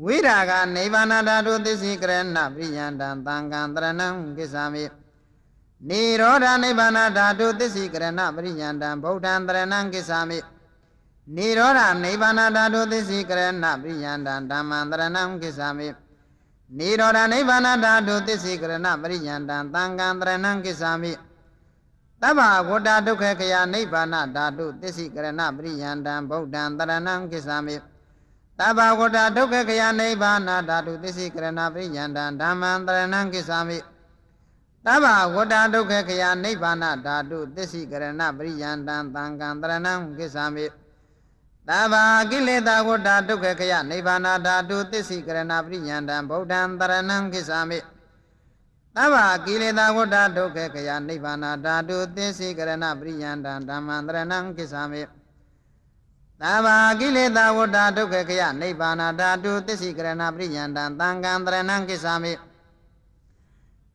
ဝိရာဂနိဗ္ဗာနဓာတုသစ္စိကရဏပရိယန္တံသံဃံတရဏံကိစ္ဆာမိနိရောဓနိဗ္ဗာနဓာတုသစ္စိကရဏပရိယန္တံဗုဒ္ဓံတရဏံကိစ္ဆာမိနိရောဓနိဗ္ဗာနဓာတုသစ္စိကရဏပရိယန္တံဓမ္မံတရဏံကိစ္ဆာမိနိရောဓနိဗ္ဗာနဓာတုသစ္စိကရဏပရိယန္တံသံဃံတရဏံကိစ္ဆာမိသဗ္ဗဝတ္တဒုက္ခခယနိဗ္ဗာနဓာတုသစ္စိကရဏပရိယန္တံဗုဒ္ဓံတရဏံကိစ္ဆာမိသဗ္ဗဝတ္တဒုက္ခခယနိဗ္ဗာနဓာတုသစ္စိကရဏပရိယန္တံဓမ္မံတရဏံကိစ္ဆာမိသဗ္ဗဝတ္တဒုက္ခခယနိဗ္ဗာနဓာတုသစ္စိကရဏပရိယန္တံသံဃံတရဏံကိစ္ဆာမိသ သဗ္ဗကိလေသာဝတ္တဒုက္ခခယနိဗ္ဗာနဓာတုသစ္စိကရဏပရိယန္တံဗုဒ္ဓံတရဏံကိစ္ဆာမိသဗ္ဗကိလေသာဝတ္တဒုက္ခခယနိဗ္ဗာနဓာတုသစ္စိကရဏပရိယန္တံဓမ္မံတရဏံကိစ္ဆာမိသဗ္ဗကိလေသာဝတ္တဒုက္ခခယနိဗ္ဗာနဓာတုသစ္စိကရဏပရိယန္တံသံဃံတရဏံကိစ္ဆာမိ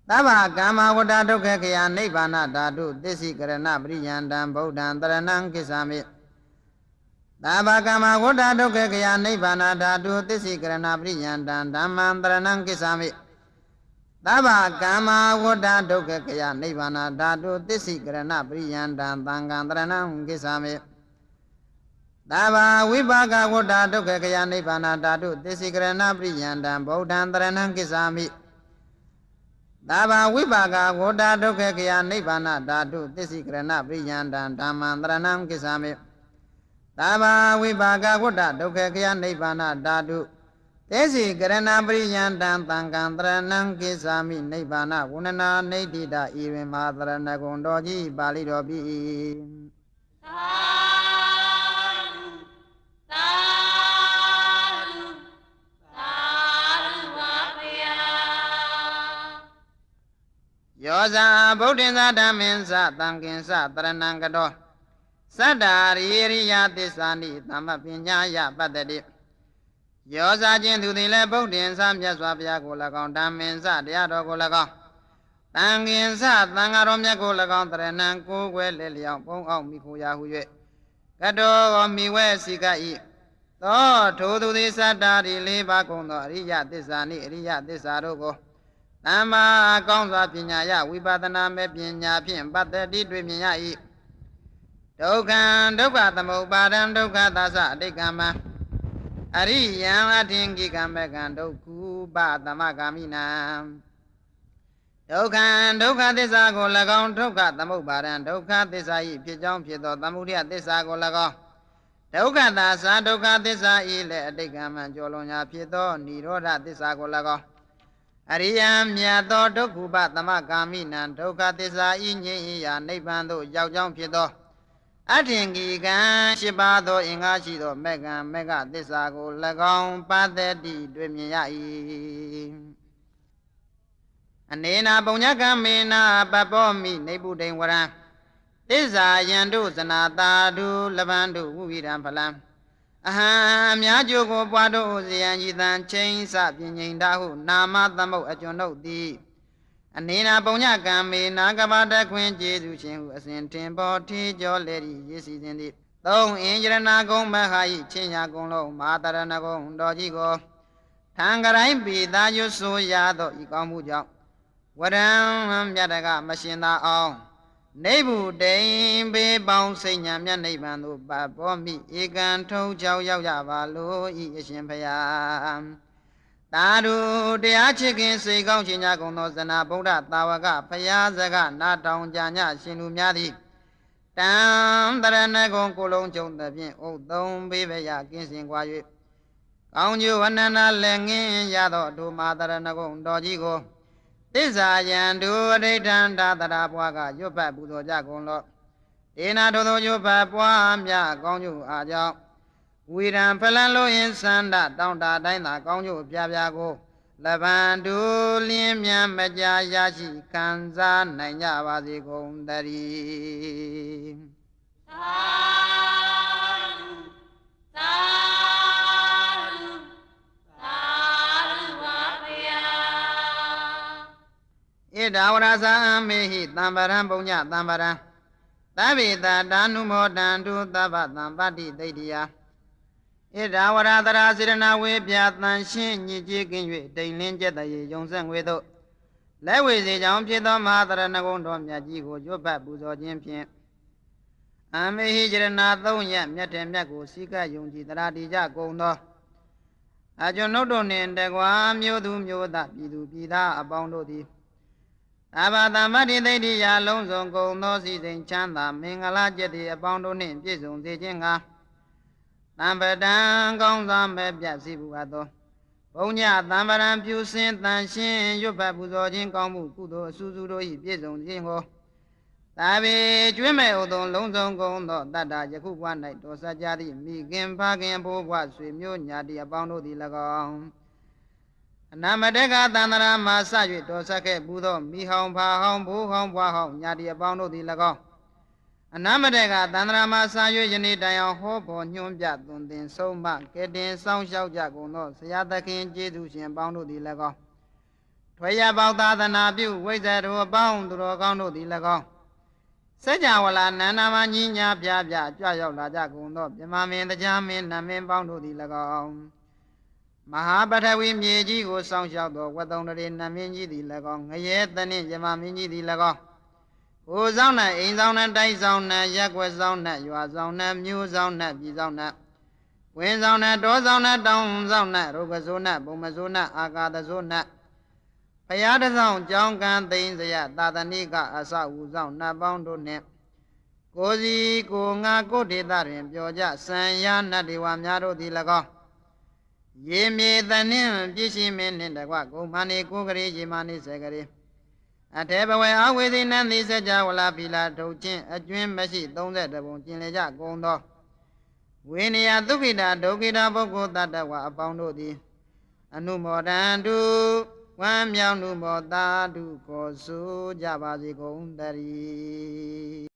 သဗ္ဗကာမဝတ္တဒုက္ခခယနိဗ္ဗာနဓာတုသစ္စိကရဏပရိယန္တံဗုဒ္ဓံတရဏံကိစ္ဆာမိသဗ္ဗကာမဝတ္တဒုက္ခခယနိဗ္ဗာနဓာတုသစ္စိကရဏပရိယန္တံဓမ္မံတရဏံကိစ္ဆာမိသဗ္ဗကာမဝတ္တဒုက္ခခယနိဗ္ဗာနဓာတုသစ္စိကရဏပရိယန္တံသံဃံတရဏံကိစ္ဆာမိသဗ္ဗဝိပါကဝတ္တဒုက္ခခယနိဗ္ဗာနဓာတုသစ္စိကရဏပရိယန္တံဗုဒ္ဓံတရဏံကိစ္ဆာမိသဗ္ဗဝိပါကဝတ္တဒုက္ခခယနိဗ္ဗာနဓာတုသစ္စိကရဏပရိယန္တံဓမ္မံတရဏံကိစ္ဆာမိသဗ္ဗဝိပါကဝတ္တဒုက္ခခယနိဗ္ဗာနဓာတုသစ္စိကရဏပရိယန္တံသံဃံတရဏံကိစ္ဆာမိနိဗ္ဗာနဝန္ဒနာနိဋ္ဌိတဤတွင်မဟာတရဏဂုံတော်ကြီးပါဠိတော်ပြီယောဇာဗုဒ္ဓင်္သဓမ္မင်္သသံဃင်္သတရဏံကတောသတ္တာရိရိယသစ္စာနိသမ္မပညာယပတ္တိယောဇာချင်းသူသည်လည်းဗုဒ္ဓင်္သမြတ်စွာဘုရားကို၎င်းဓမ္မင်္သတရားတော်ကို၎င်းသံဃင်္သသံဃာတော်မြတ်ကို၎င်းတရဏံကိုယ်ွယ်လက်လျောင်းပုံအောင်မိခိုရာဟု၍ကတောမိဝဲစိကဤသောထိုသူသည်သတ္တာရိလေးပါးကုန်သောအရိယသစ္စာနိအရိယသစ္စာတို့ကိုသမ္မာကောင်းစွာပညာယဝိပဿနာမဲ့ပညာဖြင့်ပတ္တိတွေ့မြင်ရ၏ဒုက္ခံဒုက္ခသမုပ္ပါဒံဒုက္ခသသအတိတ်ကမ္မအရိယံအထင်ကိကံမကံဒုက္ခုပသမဂာမိနံဒုက္ခံဒုက္ခသစ္စာကို၎င်းဒုက္ခသမုပ္ပါဒံဒုက္ခသစ္စာ၏ဖြစ်ကြောင်းဖြစ်သောသမုဒယသစ္စာကို၎င်းဒုက္ခသသဒုက္ခသစ္စာ၏လည်းအတိတ်ကမ္မကျော်လွန်ရာဖြစ်သောនិရောဓသစ္စာကို၎င်းအရိယံမြတ်သောဒုက္ခုပသမဂာမိနံဒုက္ခသစ္စာဤငြိမ်းရာနိဗ္ဗာန်သို့ရောက်ကြောင်းဖြစ်သောအထင်ကိကံ၈ပါးသောအင်္ဂါရှိသောမေကံမေကသစ္စာကို၎င်းပတ္တိတွေ့မြင်ရ၏အနေနာပုံညကမေနာပပောမိနေပုဒိံဝရံသစ္စာယံတို့ဇနာတာတုလဗန္တုဝိဝိရံဖလံအဟံအများကျိုးကိုပွားတို့ဇယံဤတံချင်းစပြင်းငိန်တာဟုနာမသမုတ်အကျွန်ုပ်သည်အနေနာပုံညကံမေနာကပတခွင်ကျေစုရှင်ဟုအစဉ်တင်ပေါ်ထီကျော်လေ၏ရည်စီစဉ်သည်သုံးအင်္ဂရဏဂုံမဟာဤချင်းရာကုံလုံးမဟာတရဏဂုံတော်ကြီးကိုထံကရိုင်းပိသာရွဆိုရသောဤကောင်းမှုကြောင့်ဝရံမြတ်တကမရှင်သာအောင်နေဘူးတိန်ပေပေါင်းစိတ်ညာမြတ်နိဗ္ဗာန်သို့ပပောမိဧကံထုံချောက်ရောက်ကြပါလို့ဤအရှင်ဖယားသာဓုတရားချစ်ခင်စိတ်ကောင်းခြင်းများကုန်သောဇနာဗုဒ္ဓသာဝကဖယားစကားနာတောင်ကြညရှင်လူများသည်တံတရဏဂုံကိုလုံးကျုံသဖြင့်ဥသုံးဘေးဘယကင်းစင်ကွာ၍ကောင်းကျိုးဝနန္နာလည်းငင်းရသောဒုမာတရဏဂုံတော်ကြီးကိုသစ္စာယံဒုအဋိဋ္ဌံသာတရာဘွားကရွတ်ဖတ်ပူဇော်ကြကုန်လော့ဒေနာထိုသောရွတ်ဖတ်ပွားများကောင်းကျိုးအားကြောင့်ဝိရံဖလံလို့ရင်စန္ဒတောင်းတာတိုင်းသာကောင်းကျိုးပြပြကိုလဗန္တုလင်းမြန်မကြာရရှိခံစားနိုင်ကြပါစေကုန်သတည်းသာဓုသာဓုသာဓုပါဗျာဣဒဝရဇာမေဟိတံပရံပုံညတံပရံသဗ္ဗေတတာနုမောတံတုသဗ္ဗတံပတ္တိသိတ္တိယဣဒဝရတရာစေရနာဝေပြတန်ရှင်းညစ်ကြေးကင်း၍တိမ်လင်းကျက်တရေယုံဆက်ငွေတို့လက်ဝေစေကြောင့်ဖြစ်သောမဟာတရဏဂုံတော်မြတ်ကြီးကိုရွတ်ဖတ်ပူဇော်ခြင်းဖြင့်အမေဟိကြရဏသုံးရက်မြတ်တဲ့မြတ်ကိုစိကယုံကြည်တရာတိကြကုန်သောအကျွန်ုပ်တို့နှင့်တကွာမျိုးသူမျိုးသားပြည်သူပြည်သားအပေါင်းတို့သည်အဘသမ္မတိသိတ္တိယလုံးစုံကုန်သောစီစဉ်ချမ်းသာမင်္ဂလာကျက်သည့်အပေါင်းတို့နှင့်ပြည့်စုံစေခြင်းငှာတံပတံကောင်းစွာမဲ့ပြစီဘူးအပ်သောဘုံညတံပရံပြုစင်တန်ရှင်းရွတ်ဖတ်ပူဇော်ခြင်းကောင်းမှုကုသိုလ်အဆူဆူတို့၏ပြည့်စုံခြင်းကို သာဘေကျွင်းမဲ့ဥသွန်လုံးစုံကုန်သောတတ္တယခုဘဝ၌တော်စကြသည့်မိခင်ဖခင်ဘိုးဘွားဆွေမျိုးညာတိအပေါင်းတို့သည်၎င်းအနာမတေကသန္တရာမှာစ၍တော်ဆက်ခဲ့ပူသောမိဟောင်ဖာဟောင်ဘိုးဟောင်ဘွားဟောင်ညာတိအပေါင်းတို့သည်၎င်းအနာမတေကသန္တရာမှာစ၍ယနေ့တိုင်အောင်ဟောပေါ်ညွှန်ပြသွန်သင်ဆုံးမကဲတင်ဆောင်လျှောက်ကြကုန်သောဆရာသခင်ကျေးဇူးရှင်ပေါင်းတို့သည်၎င်းထွေရပေါသာသနာပြုဝိဇ္ဇာတော်အပေါင်းသူတော်ကောင်းတို့သည်၎င်းစัจ java လာနန္ဒမညီညာပြပြကြွရောက်လာကြကုန်သောမြမမင်းတရားမင်းနတ်မင်းပေါင်းတို့သည်၎င်းမဟာပထဝီမြေကြီးကိုစောင့်ရှောက်သောဝတ္တုံတရေနတ်မင်းကြီးသည်၎င်းငရဲတနှင့်ယမမင်းကြီးသည်၎င်းကိုဆောင်နှင့်အိမ်ဆောင်နှင့်တိုက်ဆောင်နှင့်ရက်ွက်ဆောင်နှင့်ရွာဆောင်နှင့်မြို့ဆောင်နှင့်ပြည်ဆောင်နှင့်ဝင်းဆောင်နှင့်တောဆောင်နှင့်တောင်ဆောင်နှင့်ရုပ်ကစိုးနှင့်ပုံမစိုးနှင့်အာကာသစိုးနှင့်ဘုရားတဆောင်ကြောင်းကံသိမ်းစရသာသနိကအစဝူဆောင်နတ်ပေါင်းတို့နှင့်ကိုစီကိုငါကိုဒေသတွင်ပြောကြစံရနတ်ဒေဝများတို့သည်၎င်းရေမြေတနှင့်ပြည့်ရှိမင်းနှင့်တကွဂုံမဏိကိုကလေးရေမဏိစေကလေးအထေဘဝေအဝေသိနန္တိစัจ java လာဖီလာထုတ်ခြင်းအကျွင်းမရှိ30ပုံကျင်လေကြကုန်သောဝိနည်းသုခိတာဒုက္ခိတာပုဂ္ဂိုလ်တတ္တဝအပေါင်းတို့သည်အနုမောဒန္တုဝမ်းမြောက်မှုမောတာတုကိုဆိုကြပါစေကုန်တည်း